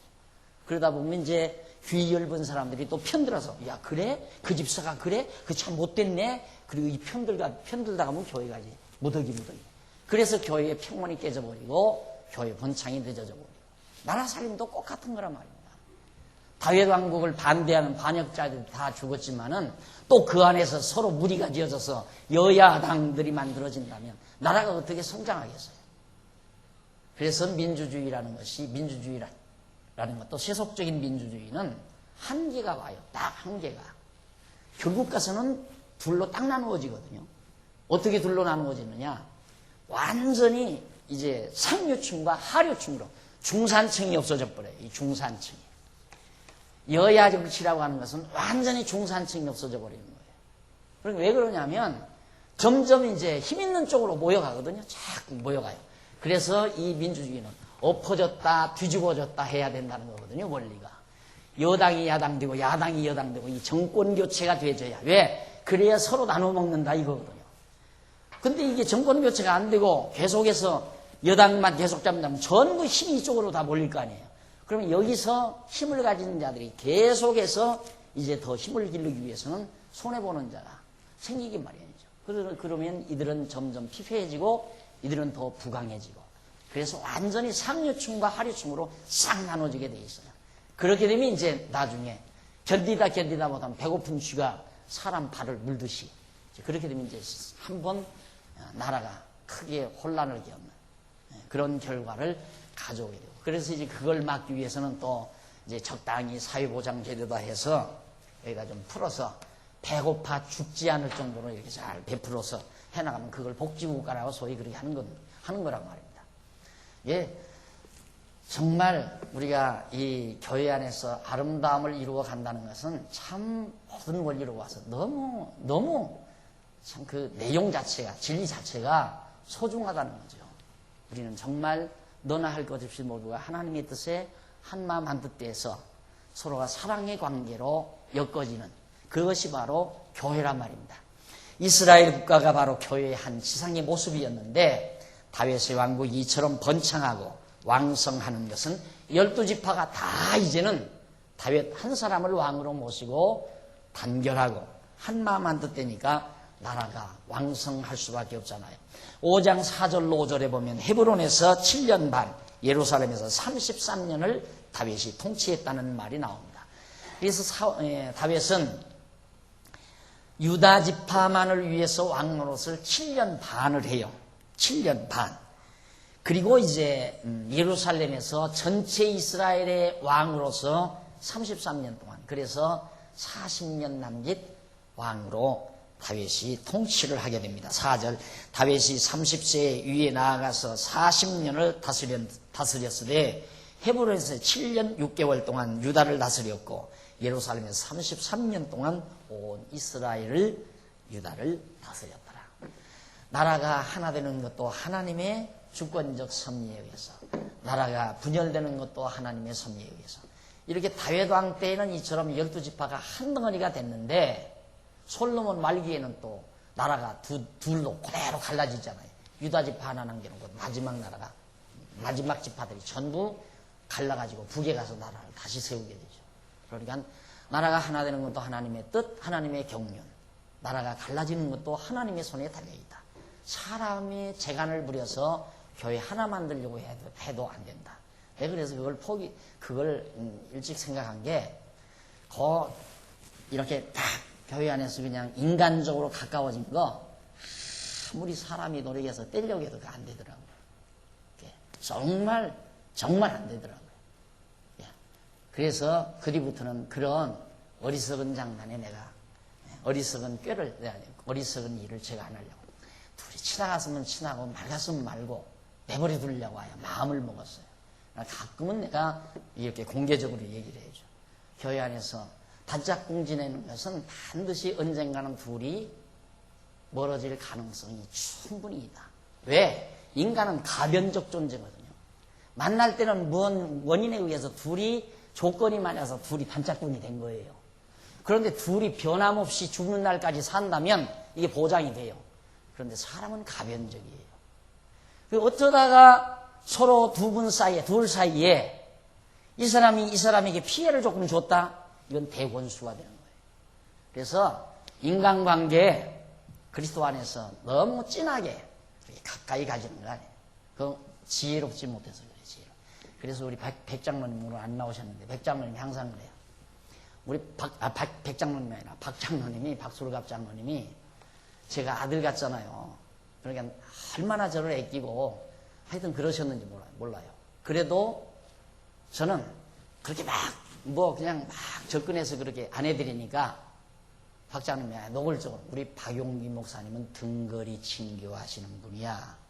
그러다 보면 이제 귀 얇은 사람들이 또 편들어서 야 그래? 그 집사가 그래? 그 참 못됐네? 그리고 이 편들다 가면 교회가 이제 무더기 그래서 교회의 평온이 깨져버리고 교회 번창이 늦어져 버리고 나라 살림도 꼭 같은 거란 말입니다. 다윗 왕국을 반대하는 반역자들이 다 죽었지만은 또 그 안에서 서로 무리가 지어져서 여야당들이 만들어진다면 나라가 어떻게 성장하겠어요? 그래서 민주주의라는 것도 세속적인 민주주의는 한계가 와요. 딱 한계가. 결국 가서는 둘로 딱 나누어지거든요. 어떻게 둘로 나누어지느냐? 완전히 이제 상류층과 하류층으로 중산층이 없어져 버려요. 이 중산층이. 여야 정치라고 하는 것은 완전히 중산층이 없어져 버리는 거예요. 그러니까 왜 그러냐면 점점 이제 힘 있는 쪽으로 모여가거든요. 자꾸 모여가요. 그래서 이 민주주의는 엎어졌다 뒤집어졌다 해야 된다는 거거든요. 원리가. 여당이 야당되고 야당이 여당되고 이 정권 교체가 돼줘야. 왜? 그래야 서로 나눠 먹는다 이거거든요. 근데 이게 정권 교체가 안 되고 계속해서 여당만 계속 잡는다면 전부 힘이 이쪽으로 다 몰릴 거 아니에요. 그러면 여기서 힘을 가진 자들이 계속해서 이제 더 힘을 기르기 위해서는 손해보는 자가 생기기 마련이죠. 그러면 이들은 점점 피폐해지고 이들은 더 부강해지고 그래서 완전히 상류층과 하류층으로 싹 나눠지게 돼 있어요. 그렇게 되면 이제 나중에 견디다 못하면 배고픈 쥐가 사람 발을 물듯이 그렇게 되면 이제 한번 나라가 크게 혼란을 겪는 그런 결과를 가져오게 되고 그래서 이제 그걸 막기 위해서는 또 이제 적당히 사회보장제도다 해서 여기가 좀 풀어서 배고파 죽지 않을 정도로 이렇게 잘 베풀어서 해나가면 그걸 복지국가라고 소위 그렇게 하는 거란 말입니다. 예, 정말 우리가 이 교회 안에서 아름다움을 이루어 간다는 것은 참 모든 원리로 와서 너무 참 그 내용 자체가 진리 자체가 소중하다는 거죠. 우리는 정말 너나 할 것 없이 모두가 하나님의 뜻에 한마음 한뜻대에서 서로가 사랑의 관계로 엮어지는 그것이 바로 교회란 말입니다. 이스라엘 국가가 바로 교회의 한 지상의 모습이었는데 다윗의 왕국이 이처럼 번창하고 왕성하는 것은 12지파가 다 이제는 다윗 한 사람을 왕으로 모시고 단결하고 한마음 한뜻 되니까 나라가 왕성할 수밖에 없잖아요. 5장 4절 5절에 보면 헤브론에서 7년 반, 예루살렘에서 33년을 다윗이 통치했다는 말이 나옵니다. 그래서 다윗은 유다 지파만을 위해서 왕 노릇을 7년 반을 해요. 7년 반. 그리고 이제 예루살렘에서 전체 이스라엘의 왕으로서 33년 동안, 그래서 40년 남짓 왕으로 다윗이 통치를 하게 됩니다. 4절, 다윗이 30세 위에 나아가서 40년을 다스렸으되 헤브론에서 7년 6개월 동안 유다를 다스렸고 예루살렘에서 33년 동안 온 이스라엘을, 유다를 다스렸더라. 나라가 하나 되는 것도 하나님의 주권적 섭리에 의해서, 나라가 분열되는 것도 하나님의 섭리에 의해서. 이렇게 다윗 왕 때에는 이처럼 12지파가 한 덩어리가 됐는데 솔로몬 말기에는 또 나라가 둘로 그대로 갈라지잖아요. 유다 지파 하나 남겨놓고 마지막 나라가, 마지막 지파들이 전부 갈라가지고 북에 가서 나라를 다시 세우게 되죠. 그러니까 나라가 하나 되는 것도 하나님의 뜻, 하나님의 경륜. 나라가 갈라지는 것도 하나님의 손에 달려있다. 사람의 재간을 부려서 교회 하나 만들려고 해도 안 된다. 내가 그래서 그걸 일찍 생각한 게, 이렇게 딱 교회 안에서 그냥 인간적으로 가까워진 거, 아무리 사람이 노력해서 떼려고 해도 안 되더라고요. 정말 안 되더라고요. 그래서 그 뒤부터는 그런 어리석은 장난에 내가, 어리석은 일을 제가 안 하려고. 둘이 친하갔으면 친하고 말갔으면 말고 내버려 두려고 하여 마음을 먹었어요. 가끔은 내가 이렇게 공개적으로 얘기를 해줘. 교회 안에서 단짝꿍 지내는 것은 반드시 언젠가는 둘이 멀어질 가능성이 충분히 있다. 왜? 인간은 가변적 존재거든요. 만날 때는 뭔 원인에 의해서 둘이 조건이 맞아서 둘이 단짝꿍이 된 거예요. 그런데 둘이 변함없이 죽는 날까지 산다면 이게 보장이 돼요. 그런데 사람은 가변적이에요. 어쩌다가 서로 둘 사이에 이 사람이 이 사람에게 피해를 조금 줬다? 이건 대권수가 되는 거예요. 그래서 인간관계에 그리스도 안에서 너무 진하게 가까이 가지는 거 아니에요. 그건 지혜롭지 못해서 그래요. 그래서 우리 백 장로님 오늘 안 나오셨는데, 백 장로님이 항상 그래요. 우리 백 장로님이 아니라 박 장로님이, 박술갑 장로님이 제가 아들 같잖아요. 그러니까 얼마나 저를 아끼고 하여튼 그러셨는지 몰라요. 그래도 저는 그렇게 그냥 접근해서 그렇게 안 해드리니까 박 장로님이 노골적으로, 우리 박용기 목사님은 등거리 친교하시는 분이야.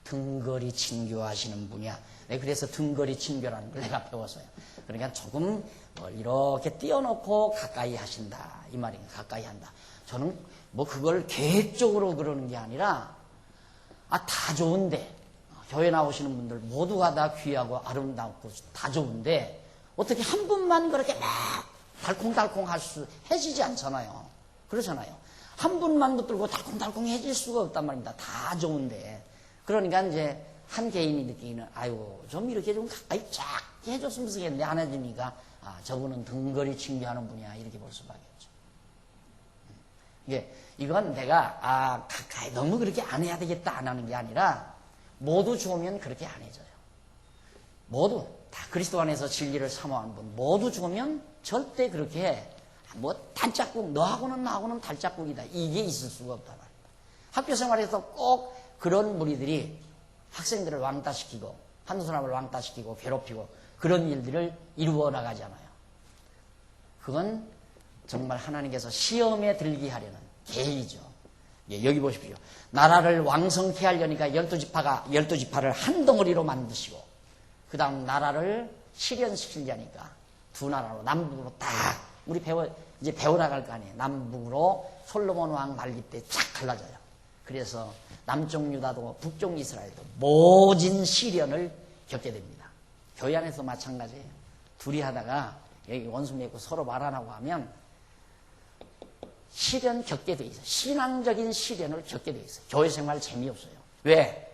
등거리 친교하시는 분이야. 그래서 등거리 친교라는 걸 내가 배웠어요. 그러니까 조금 이렇게 띄워놓고 가까이 하신다. 이 말이에요. 가까이 한다. 저는 그걸 계획적으로 그러는 게 아니라, 다 좋은데, 교회 나오시는 분들 모두가 다 귀하고 아름답고 다 좋은데, 어떻게 한 분만 그렇게 달콩달콩 해지지 않잖아요. 그렇잖아요. 한 분만 붙들고 달콩달콩 해질 수가 없단 말입니다. 다 좋은데. 그러니까 이제 한 개인이 느끼기는, 좀 이렇게 좀 가까이 쫙 해줬으면 좋겠는데 안 해주니까, 저분은 등거리 친교하는 분이야. 이렇게 볼 수밖에 없죠. 이건 내가, 가까이 너무 그렇게 안 해야 되겠다 안 하는 게 아니라, 모두 죽으면 그렇게 안 해져요. 모두 다 그리스도 안에서 진리를 사모하는 분 모두 죽으면 절대 그렇게 단짝꿍, 너하고는 나하고는 단짝꿍이다, 이게 있을 수가 없단 말입니다. 학교 생활에서 꼭 그런 무리들이 학생들을 왕따시키고 한두 사람을 왕따시키고 괴롭히고 그런 일들을 이루어 나가잖아요. 그건 정말 하나님께서 시험에 들게 하려는 계획이죠. 여기 보십시오. 나라를 왕성케 하려니까 12지파를 한 덩어리로 만드시고, 그 다음 나라를 실현시키려니까 두 나라로, 남북으로 딱, 우리 이제 배워나갈 거 아니에요. 남북으로 솔로몬 왕 말기 때 쫙 갈라져요. 그래서 남쪽 유다도 북쪽 이스라엘도 모진 시련을 겪게 됩니다. 교회 안에서 마찬가지예요. 둘이 하다가 여기 원수 맺고 서로 말 안 하고 하면 시련 겪게 돼 있어요. 신앙적인 시련을 겪게 돼 있어요. 교회 생활 재미없어요. 왜?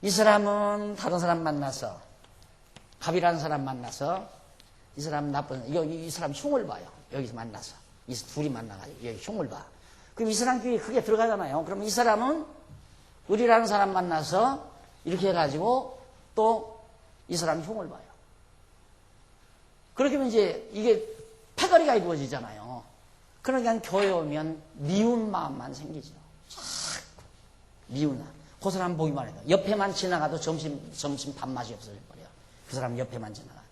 이 사람은 다른 사람 만나서, 갑이라는 사람 만나서, 이 사람 나쁜, 이 사람 흉을 봐요. 여기서 만나서. 이 둘이 만나가지고 여기 흉을 봐. 그럼 이슬람 교회에 그게 들어가잖아요. 그럼 이 사람은 의리라는 사람 만나서 이렇게 해가지고 또 이 사람 흉을 봐요. 그렇게 하면 이제 이게 패거리가 이루어지잖아요. 그러니까 교회 오면 미운 마음만 생기죠. 자꾸 미운 마음. 그 사람 보기만 해도 옆에만 지나가도 점심 밥맛이 없어져 버려요. 그 사람 옆에만 지나가도.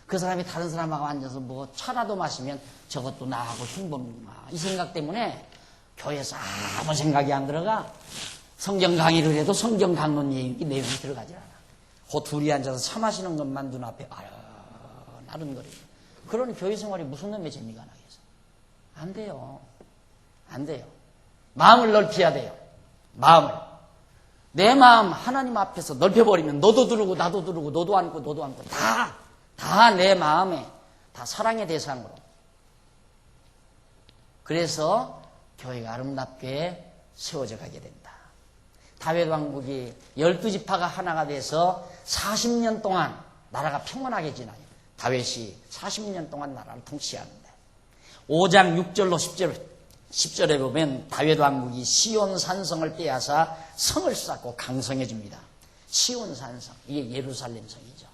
그 사람이 다른 사람하고 앉아서 뭐 차라도 마시면 저것도 나하고 흉보는구나. 이 생각 때문에 교회에서 아무 생각이 안 들어가. 성경 강의를 해도 성경 강론 내용이 들어가지 않아. 그 둘이 앉아서 차 마시는 것만 눈앞에 나른거리고. 그런 교회 생활이 무슨 놈의 재미가 나겠어. 안 돼요. 안 돼요. 마음을 넓혀야 돼요. 마음을. 내 마음 하나님 앞에서 넓혀버리면 너도 두르고 나도 두르고 너도 안고 너도 안고 다 내 마음에 다 사랑의 대상으로. 그래서 교회가 아름답게 세워져 가게 된다. 다윗 왕국이 12지파가 하나가 돼서 40년 동안 나라가 평온하게 지나요. 다윗이 40년 동안 나라를 통치하는데 5장 6절로 10절에 보면 다윗 왕국이 시온 산성을 빼앗아 성을 쌓고 강성해집니다. 시온 산성, 이게 예루살렘 성이죠.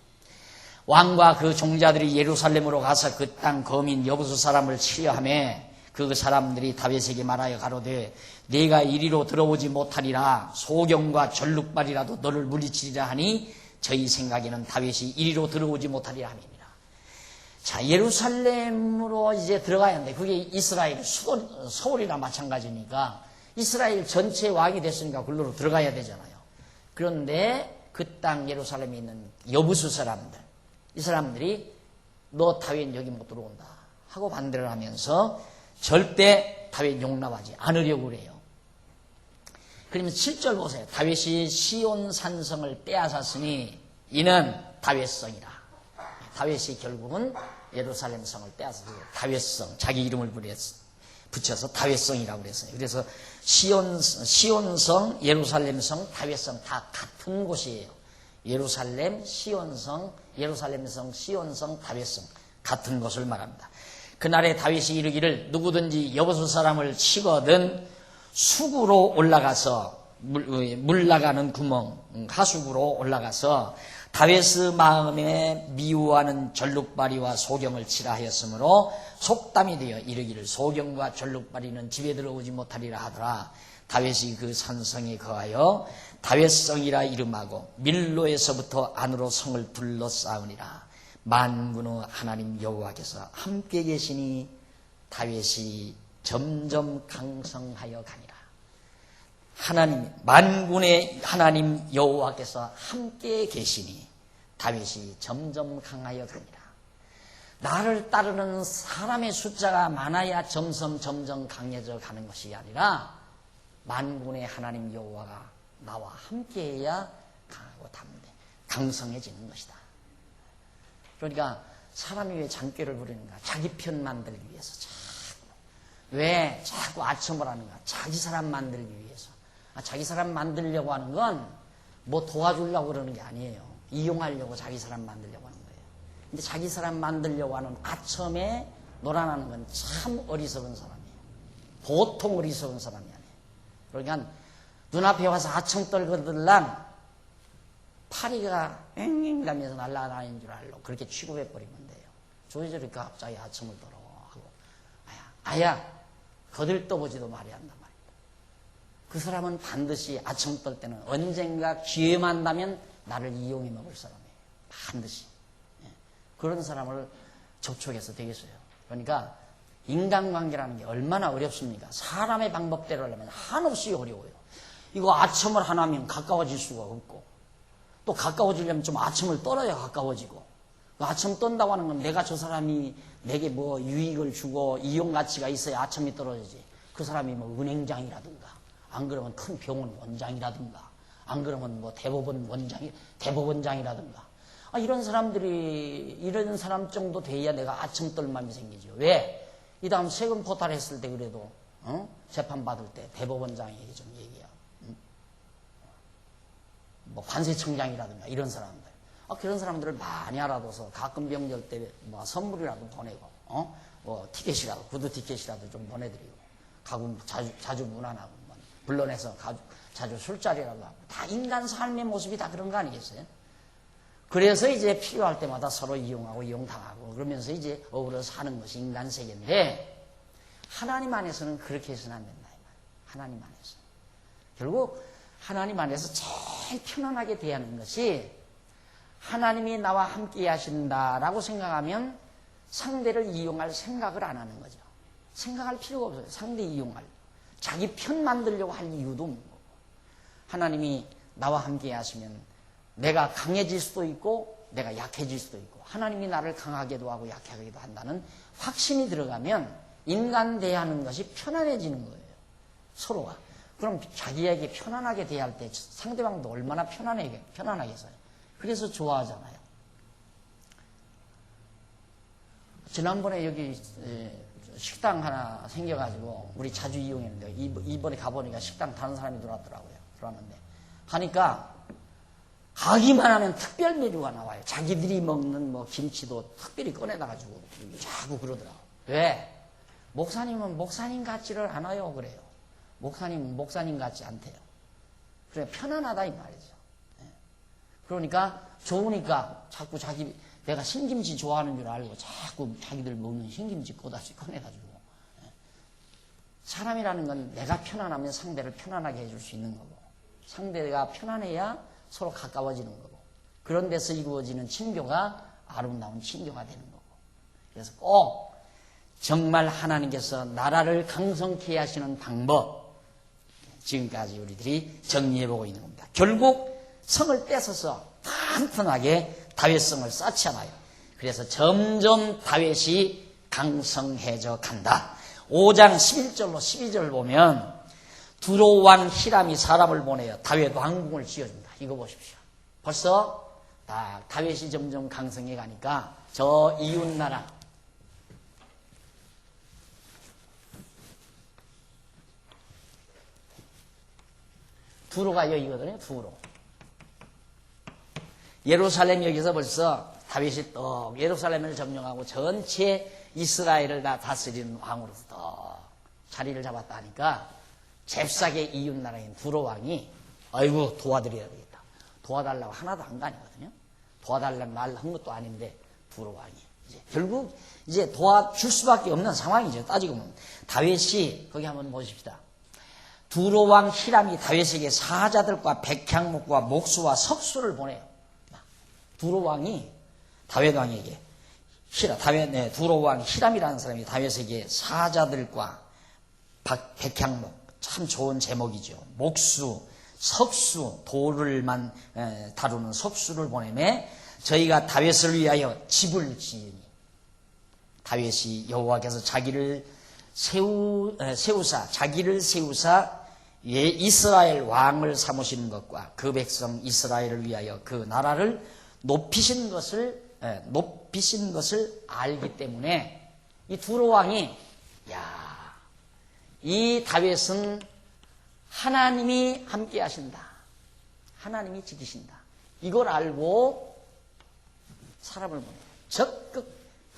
왕과 그 종자들이 예루살렘으로 가서 그 땅 거민 여부수 사람을 치려하며 그 사람들이 다윗에게 말하여 가로되 네가 이리로 들어오지 못하리라. 소경과 전룩발이라도 너를 물리치리라 하니 저희 생각에는 다윗이 이리로 들어오지 못하리라 함이니라. 자, 예루살렘으로 이제 들어가야 하는데 그게 이스라엘 서울이나 마찬가지니까 이스라엘 전체 왕이 됐으니까 그걸로 들어가야 되잖아요. 그런데 그 땅 예루살렘에 있는 여부수 사람들, 이 사람들이 너 다윗 여기 못 들어온다 하고 반대를 하면서 절대 다윗 용납하지 않으려고 그래요. 그러면 7절 보세요. 다윗이 시온 산성을 빼앗았으니 이는 다윗성이라. 다윗이 결국은 예루살렘 성을 빼앗아서 다윗성, 자기 이름을 붙여서 다윗성이라고 그랬어요. 그래서 시온성, 예루살렘성, 다윗성 다 같은 곳이에요. 예루살렘, 시온성, 예루살렘성, 시온성, 다윗성 같은 곳을 말합니다. 그날에 다윗이 이르기를 누구든지 여부수 사람을 치거든 수구로 올라가서 물 나가는 구멍 하수구로 올라가서 다윗의 마음에 미워하는 전룩발이와 소경을 치라 하였으므로 속담이 되어 이르기를 소경과 전룩발이는 집에 들어오지 못하리라 하더라. 다윗이 그 산성에 거하여 다윗성이라 이름하고 밀로에서부터 안으로 성을 둘러싸우니라. 만군의 하나님 여호와께서 함께 계시니 다윗이 점점 강성하여 가니라. 하나님, 만군의 하나님 여호와께서 함께 계시니 다윗이 점점 강하여 가니라. 나를 따르는 사람의 숫자가 많아야 점점 강해져 가는 것이 아니라 만군의 하나님 여호와가 나와 함께해야 강하고 강성해지는 것이다. 그러니까 사람이 왜 잔꾀를 부리는가? 자기 편 만들기 위해서 왜 자꾸 아첨을 하는가? 자기 사람 만들기 위해서. 자기 사람 만들려고 하는 건 뭐 도와주려고 그러는 게 아니에요. 이용하려고 자기 사람 만들려고 하는 거예요. 근데 자기 사람 만들려고 하는 아첨에 놀아나는 건 참 어리석은 사람이에요. 보통 어리석은 사람이 아니에요. 그러니까 눈앞에 와서 아첨 떨거들랑 파리가 앵앵 가면서 날아다니는 줄 알고 그렇게 취급해버리면 돼요. 저리 갑자기 아첨을 떨어 하고 아야 거들떠보지도 말이 안 난다. 그 사람은 반드시 아첨 떨 때는 언젠가 기회만 나면 나를 이용해 먹을 사람이에요. 반드시. 그런 사람을 접촉해서 되겠어요. 그러니까 인간관계라는 게 얼마나 어렵습니까? 사람의 방법대로 하려면 한없이 어려워요. 이거 아첨을 하나면 가까워질 수가 없고 또 가까워지려면 좀 아첨을 떨어야 가까워지고 아첨 떤다고 하는 건 내가 저 사람이 내게 뭐 유익을 주고 이용 가치가 있어야 아첨이 떨어지지. 그 사람이 뭐 은행장이라든가 안 그러면 큰 병원 원장이라든가 안 그러면 뭐 대법원장이라든가 이런 사람 정도 돼야 내가 아첨 떨 마음이 생기죠. 왜? 이 다음 세금 포탈했을 때 그래도 재판 받을 때 대법원장에게 좀 얘기하고 뭐 관세청장이라든가 이런 사람들 그런 사람들을 많이 알아둬서 가끔 명절 때 뭐 선물이라도 보내고 뭐 티켓이라도 구두 티켓이라도 좀 보내드리고 가끔 자주 무난하고, 불러내서 자주 술자리라도 하고, 다 인간 삶의 모습이 다 그런 거 아니겠어요? 그래서 이제 필요할 때마다 서로 이용하고 이용당하고 그러면서 이제 어우러 사는 것이 인간 세계인데, 하나님 안에서는 그렇게 해서는 안 된다. 하나님 안에서. 결국 하나님 안에서 제일 편안하게 대하는 것이, 하나님이 나와 함께 하신다라고 생각하면 상대를 이용할 생각을 안 하는 거죠. 생각할 필요가 없어요. 상대 이용할. 자기 편 만들려고 할 이유도 없는 거고. 하나님이 나와 함께 하시면 내가 강해질 수도 있고 내가 약해질 수도 있고, 하나님이 나를 강하게도 하고 약하게도 한다는 확신이 들어가면 인간 대하는 것이 편안해지는 거예요. 서로가. 그럼 자기에게 편안하게 대할 때 상대방도 얼마나 편안하겠어요. 그래서 좋아하잖아요. 지난번에 여기 식당 하나 생겨가지고 우리 자주 이용했는데, 이번에 가보니까 식당 다른 사람이 들어왔더라고요. 들어왔는데 하니까 가기만 하면 특별 메뉴가 나와요. 자기들이 먹는 뭐 김치도 특별히 꺼내다가지고 자꾸 그러더라고요. 왜? 목사님은 목사님 같지를 않아요. 그래요. 목사님은 목사님 같지 않대요. 그래, 편안하다 이 말이죠. 그러니까 좋으니까 자꾸 내가 신김치 좋아하는 줄 알고 자꾸 자기들 먹는 신김치 꺼내가지고. 사람이라는 건 내가 편안하면 상대를 편안하게 해줄 수 있는 거고, 상대가 편안해야 서로 가까워지는 거고, 그런 데서 이루어지는 친교가 아름다운 친교가 되는 거고. 그래서 꼭 정말 하나님께서 나라를 강성케 하시는 방법, 지금까지 우리들이 정리해보고 있는 겁니다. 결국 성을 뺏어서 탄탄하게 다윗성을 쌓잖아요. 그래서 점점 다윗이 강성해져 간다. 5장 11절로 12절 보면 두로 왕 히람이 사람을 보내어 다윗 왕궁을 지어준다. 이거 보십시오. 벌써 다윗이 점점 강성해 가니까 저 이웃나라, 두로가 여기거든요. 두로. 예루살렘 여기서 벌써 다윗이 떡 예루살렘을 점령하고 전체 이스라엘을 다 다스리는 왕으로서 떡 자리를 잡았다 하니까 잽싸게 이웃나라인 두로 왕이 아이고 도와드려야 되겠다. 도와달라고 하나도 안 가니거든요. 도와달라는 말 한 것도 아닌데 두로 왕이 결국 이제 도와줄 수밖에 없는 상황이죠. 따지고 보면 다윗이 거기 한번 보십시다. 두로 왕 히람이 다윗에게 사자들과 백향목과 목수와 석수를 보내요. 두로 왕이 다윗 왕에게 두로 왕 히람이라는 사람이 다윗에게 사자들과 백향목, 참 좋은 제목이죠. 목수, 석수, 돌을만 다루는 석수를 보내매 저희가 다윗을 위하여 집을 지으니, 다윗이 여호와께서 자기를 세우사 이스라엘 왕을 삼으시는 것과 그 백성 이스라엘을 위하여 그 나라를 높이신 것을 알기 때문에 이 두로 왕이 이 다윗은 하나님이 함께 하신다. 하나님이 지키신다. 이걸 알고 사람을 보내요. 적극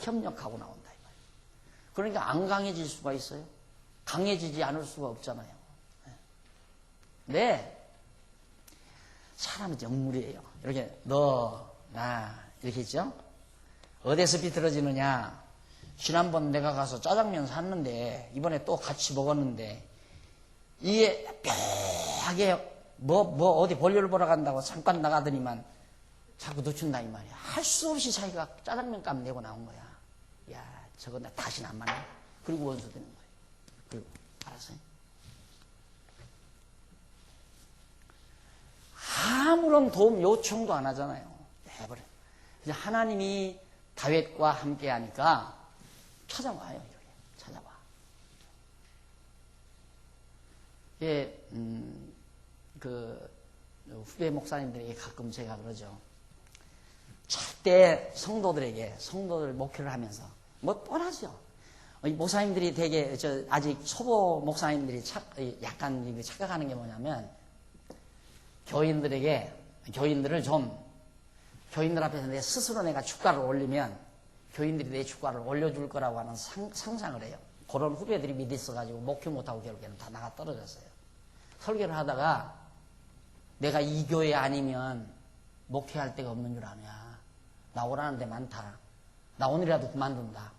협력하고 나온다. 그러니까 안 강해질 수가 있어요? 강해지지 않을 수가 없잖아요. 네. 사람은 영물이에요. 이렇게 너, 나 이렇게 있죠? 어디서 비틀어지느냐? 지난번 내가 가서 짜장면 샀는데 이번에 또 같이 먹었는데 이게 뼈하게 어디 볼일 보러 간다고 잠깐 나가더니만 자꾸 늦춘다 이 말이야. 할 수 없이 자기가 짜장면 값 내고 나온 거야. 야, 저거 나 다시는 안 만나. 그리고 원수 되는 거예요. 그리고 알았어요? 아무런 도움 요청도 안 하잖아요. 해버려. 이제 하나님이 다윗과 함께 하니까 찾아와요. 이렇게 찾아와. 예, 그 후배 목사님들에게 가끔 제가 그러죠. 절대 성도들 목회를 하면서 뭐 뻔하죠. 목사님들이 되게 아직 초보 목사님들이 약간 착각하는 게 뭐냐면 교인들 앞에서 내 스스로 내가 주가를 올리면 교인들이 내 주가를 올려줄 거라고 하는 상상을 해요. 그런 후배들이 밑에 있어가지고 목회 못하고 결국에는 다 나가 떨어졌어요. 설교를 하다가 내가 이 교회 아니면 목회할 데가 없는 줄 아냐. 나 오라는 데 많다. 나 오늘이라도 그만둔다.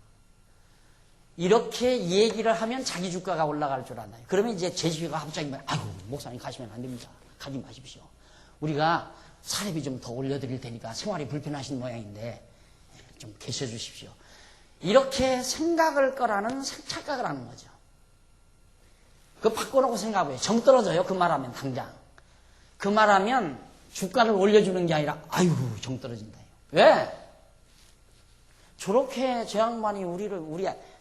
이렇게 얘기를 하면 자기 주가가 올라갈 줄 아나요. 그러면 이제 제 주가 갑자기 아이고 목사님 가시면 안 됩니다. 가지 마십시오. 우리가 사례비 좀 더 올려드릴 테니까 생활이 불편하신 모양인데 좀 계셔 주십시오. 이렇게 생각을 거라는 착각을 하는 거죠. 그거 바꿔놓고 생각해요. 정 떨어져요. 그 말하면 당장. 그 말하면 주가를 올려주는 게 아니라 아유 정 떨어진다. 왜? 저렇게 저 양반이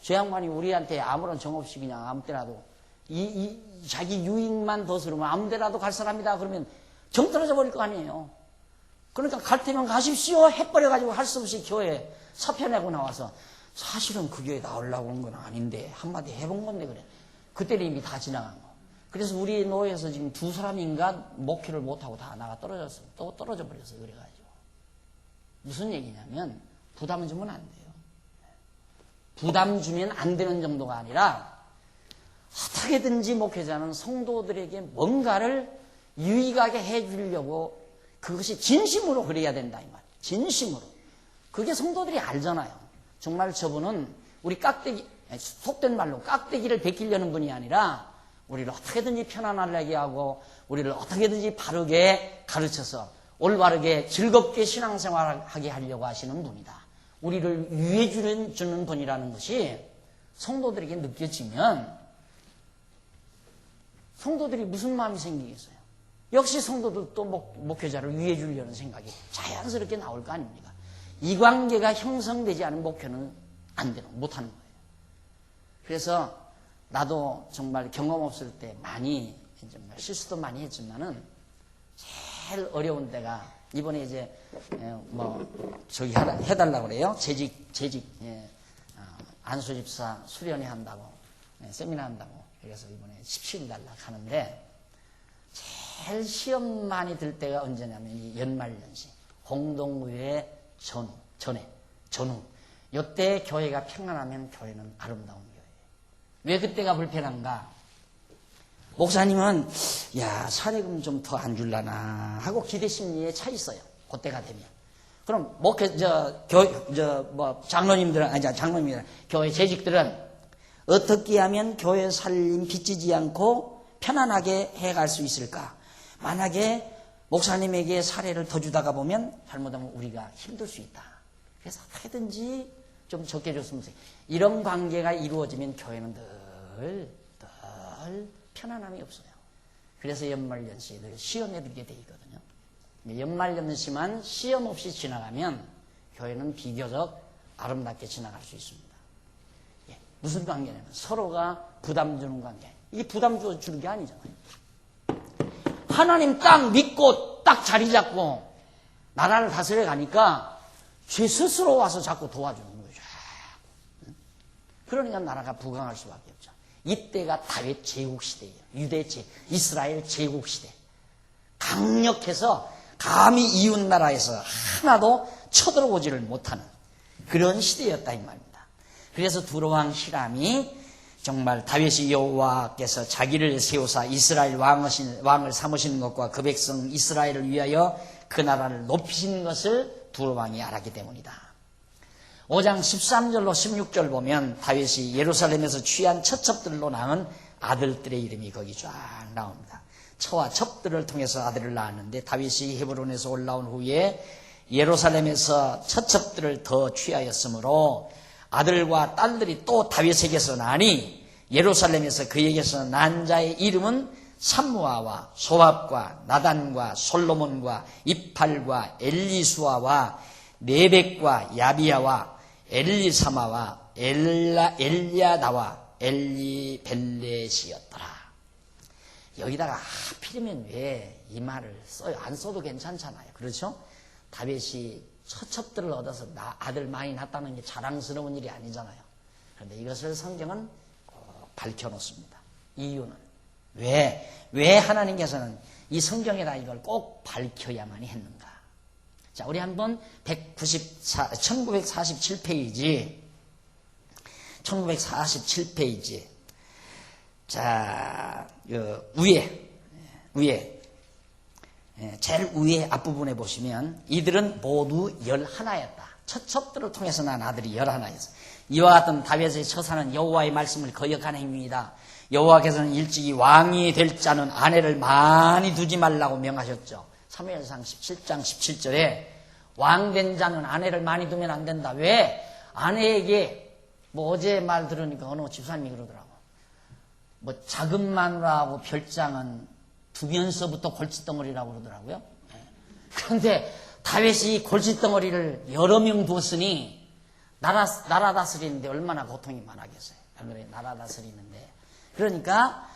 저 양반이 우리한테 아무런 정 없이 그냥 아무 때라도 자기 유익만 더 쓰면 아무 데라도 갈 사람이다 그러면 정 떨어져 버릴 거 아니에요. 그러니까 갈 테면 가십시오 해버려가지고 할 수 없이 교회에 사표 내고 나와서 사실은 그 교회에 나오려고 온 건 아닌데 한마디 해본 건데 그래. 그때는 이미 다 지나간 거. 그래서 우리 노예에서 지금 2사람인가 목회를 못하고 다 나가 떨어졌어요. 또 떨어져 버렸어요. 그래가지고. 무슨 얘기냐면 부담 주면 안 돼요. 부담 주면 안 되는 정도가 아니라 어떻게든지 목회자는 성도들에게 뭔가를 유익하게 해주려고 그것이 진심으로 그래야 된다 이 말. 진심으로. 그게 성도들이 알잖아요. 정말 저분은 우리 깍대기 속된 말로 깍대기를 베끼려는 분이 아니라 우리를 어떻게든지 편안하게 하고 우리를 어떻게든지 바르게 가르쳐서 올바르게 즐겁게 신앙생활하게 하려고 하시는 분이다. 우리를 유해 주는 분이라는 것이 성도들에게 느껴지면 성도들이 무슨 마음이 생기겠어요? 역시 성도들도 목회자를 위해 주려는 생각이 자연스럽게 나올 거 아닙니까? 이 관계가 형성되지 않은 목회는 안 되는, 못하는 거예요. 그래서 나도 정말 경험 없을 때 많이 정말 실수도 많이 했지만은 제일 어려운 때가 이번에 이제 저기 해달라고 그래요. 재직 안수집사 수련회 한다고 세미나 한다고 그래서 이번에 17일 날 가는데 제일 시험 많이 들 때가 언제냐면 이 연말연시 공동의회 전후 이때 교회가 평안하면 교회는 아름다운 교회예요. 왜 그때가 불편한가? 목사님은 야 사례금 좀 더 안 줄라나 하고 기대 심리에 차 있어요. 그때가 되면. 그럼 장로님들 교회 재직들은 어떻게 하면 교회 살림 빚지지 않고 편안하게 해갈 수 있을까? 만약에 목사님에게 사례를 더 주다가 보면 잘못하면 우리가 힘들 수 있다. 그래서 어떻게든지 좀 적게 줬으면 좋겠어요. 이런 관계가 이루어지면 교회는 늘 편안함이 없어요. 그래서 연말연시에 늘 시험에 들게 돼 있거든요. 연말연시만 시험 없이 지나가면 교회는 비교적 아름답게 지나갈 수 있습니다. 무슨 관계냐면 서로가 부담 주는 관계. 이게 부담 주는 게 아니잖아요. 하나님 딱 믿고 딱 자리 잡고 나라를 다스려 가니까 제 스스로 와서 자꾸 도와주는 거죠. 그러니까 나라가 부강할 수밖에 없죠. 이때가 다윗 제국 시대예요. 이스라엘 제국 시대. 강력해서 감히 이웃 나라에서 하나도 쳐들어오지를 못하는 그런 시대였다 이 말입니다. 그래서 두로왕 히람이 정말 다윗이 여호와께서 자기를 세우사 이스라엘 왕을 삼으시는 것과 그 백성 이스라엘을 위하여 그 나라를 높이시는 것을 두로왕이 알았기 때문이다. 5장 13절로 16절 보면 다윗이 예루살렘에서 취한 처첩들로 낳은 아들들의 이름이 거기 쫙 나옵니다. 처와 첩들을 통해서 아들을 낳았는데 다윗이 헤브론에서 올라온 후에 예루살렘에서 처첩들을 더 취하였으므로 아들과 딸들이 또 다윗에게서 나니 예루살렘에서 그에게서 난 자의 이름은 삼무아와 소압과 나단과 솔로몬과 이팔과 엘리수아와 네벡과 야비야와 엘리사마와 엘리야다와 엘리벨렛이었더라. 여기다가 하필이면 왜 이 말을 써요? 안 써도 괜찮잖아요. 그렇죠? 다윗이 처첩들을 얻어서 아들 많이 낳았다는 게 자랑스러운 일이 아니잖아요. 그런데 이것을 성경은 꼭 밝혀놓습니다. 이유는 왜 하나님께서는 이 성경에다 이걸 꼭 밝혀야만 했는가? 자, 우리 한번 1947페이지 1947페이지에 자, 위에 제일 위에 앞부분에 보시면 이들은 모두 11였다. 첫 첩들을 통해서 난 아들이 11이었어. 이와 같은 다윗의 처사는 여호와의 말씀을 거역하는 행위이다. 여호와께서는 일찍이 왕이 될 자는 아내를 많이 두지 말라고 명하셨죠. 사무엘상 17장 17절에 왕된 자는 아내를 많이 두면 안 된다. 왜? 아내에게 어제 말 들으니까 어느 집사님이 그러더라고. 작은 마누라하고 별장은 두면서부터 골칫덩어리라고 그러더라고요. 그런데 다윗이 골칫덩어리를 여러 명 두었으니 나라 다스리는데 얼마나 고통이 많았겠어요. 나라 다스리는데. 그러니까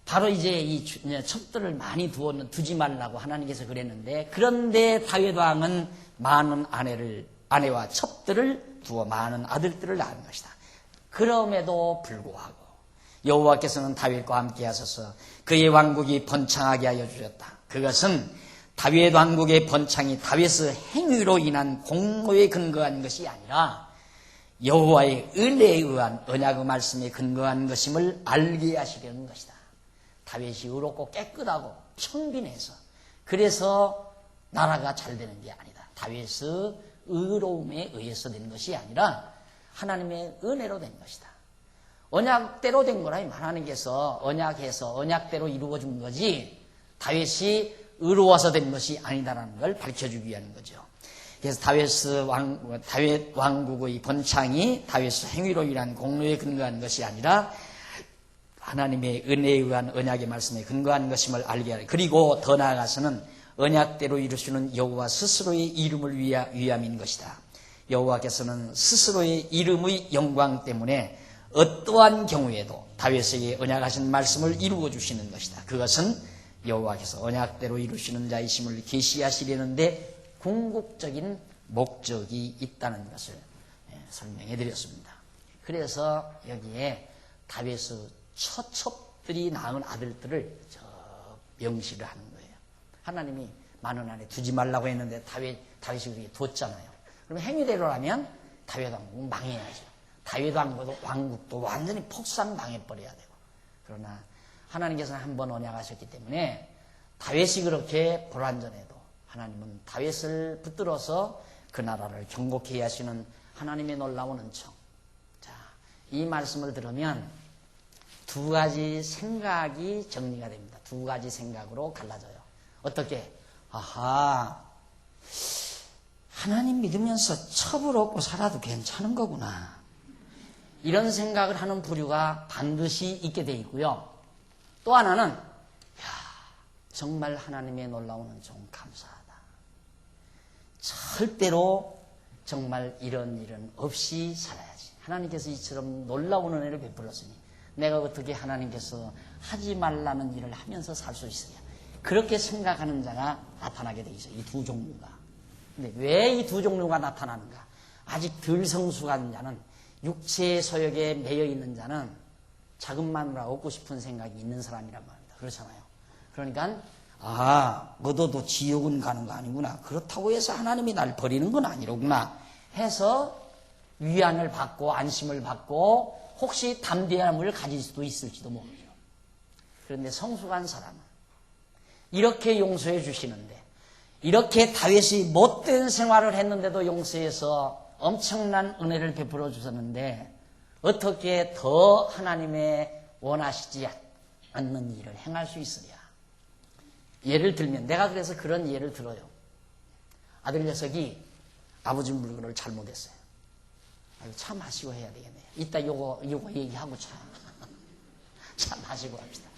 바로 이제 이 첩들을 많이 두지 말라고 하나님께서 그랬는데, 그런데 다윗 왕은 많은 아내와 첩들을 두어 많은 아들들을 낳은 것이다. 그럼에도 불구하고 여호와께서는 다윗과 함께 하셔서 그의 왕국이 번창하게 하여 주셨다. 그것은 다윗 왕국의 번창이 다윗의 행위로 인한 공로에 근거한 것이 아니라 여호와의 은혜에 의한 언약의 말씀에 근거한 것임을 알게 하시려는 것이다. 다윗이 의롭고 깨끗하고 청빈해서, 그래서 나라가 잘 되는 게 아니다. 다윗의 의로움에 의해서 된 것이 아니라 하나님의 은혜로 된 것이다. 언약대로 된 거라. 하나님께서 언약해서 언약대로 이루어준 거지 다윗이 의로워서 된 것이 아니다라는 걸 밝혀주기 위한 거죠. 그래서 다윗 왕국의 번창이 다윗의 행위로 인한 공로에 근거한 것이 아니라 하나님의 은혜에 의한 언약의 말씀에 근거한 것임을 알게 하라. 그리고 더 나아가서는 언약대로 이루시는 여호와 스스로의 이름을 위함인 것이다. 여호와께서는 스스로의 이름의 영광 때문에 어떠한 경우에도 다윗에게 언약하신 말씀을 이루어 주시는 것이다. 그것은 여호와께서 언약대로 이루시는 자이심을 계시하시려는데 궁극적인 목적이 있다는 것을 설명해 드렸습니다. 그래서 여기에 다윗의 처첩들이 낳은 아들들을 명시를 하는 거예요. 하나님이 많은 아내 두지 말라고 했는데 다윗이 그렇게 두었잖아요. 그러면 행위대로라면 다윗 왕국은 망해야죠. 다윗 왕국도 완전히 폭삭 망해버려야 되고. 그러나 하나님께서는 한번 언약하셨기 때문에 다윗이 그렇게 불완전해도 하나님은 다윗을 붙들어서 그 나라를 경고케 하시는 하나님의 놀라운 은총. 자, 이 말씀을 들으면 두 가지 생각이 정리가 됩니다. 두 가지 생각으로 갈라져요. 어떻게? 하나님 믿으면서 첩을 얻고 살아도 괜찮은 거구나. 이런 생각을 하는 부류가 반드시 있게 돼 있고요. 또 하나는 정말 하나님의 놀라운 은총 감사하다. 절대로 정말 이런 일은 없이 살아야지. 하나님께서 이처럼 놀라운 은혜를 베풀었으니 내가 어떻게 하나님께서 하지 말라는 일을 하면서 살 수 있으냐. 그렇게 생각하는 자가 나타나게 돼 있어요. 이 두 종류가. 근데 왜 이 두 종류가 나타나는가? 아직 덜 성숙한 자는, 육체의 소욕에 매여 있는 자는 작은 마누라 얻고 싶은 생각이 있는 사람이란 말입니다. 그렇잖아요. 그러니까 얻어도 지옥은 가는 거 아니구나. 그렇다고 해서 하나님이 날 버리는 건 아니로구나 해서 위안을 받고 안심을 받고 혹시 담대함을 가질 수도 있을지도 모르죠. 그런데 성숙한 사람은 이렇게 용서해 주시는데, 이렇게 다윗이 못된 생활을 했는데도 용서해서 엄청난 은혜를 베풀어 주셨는데 어떻게 더 하나님의 원하시지 않는 일을 행할 수 있으랴. 예를 들면, 내가 그래서 그런 예를 들어요. 아들 녀석이 아버지 물건을 잘못했어요. 차 마시고 해야 되겠네요. 이따 요거 얘기하고 차 마시고 합시다.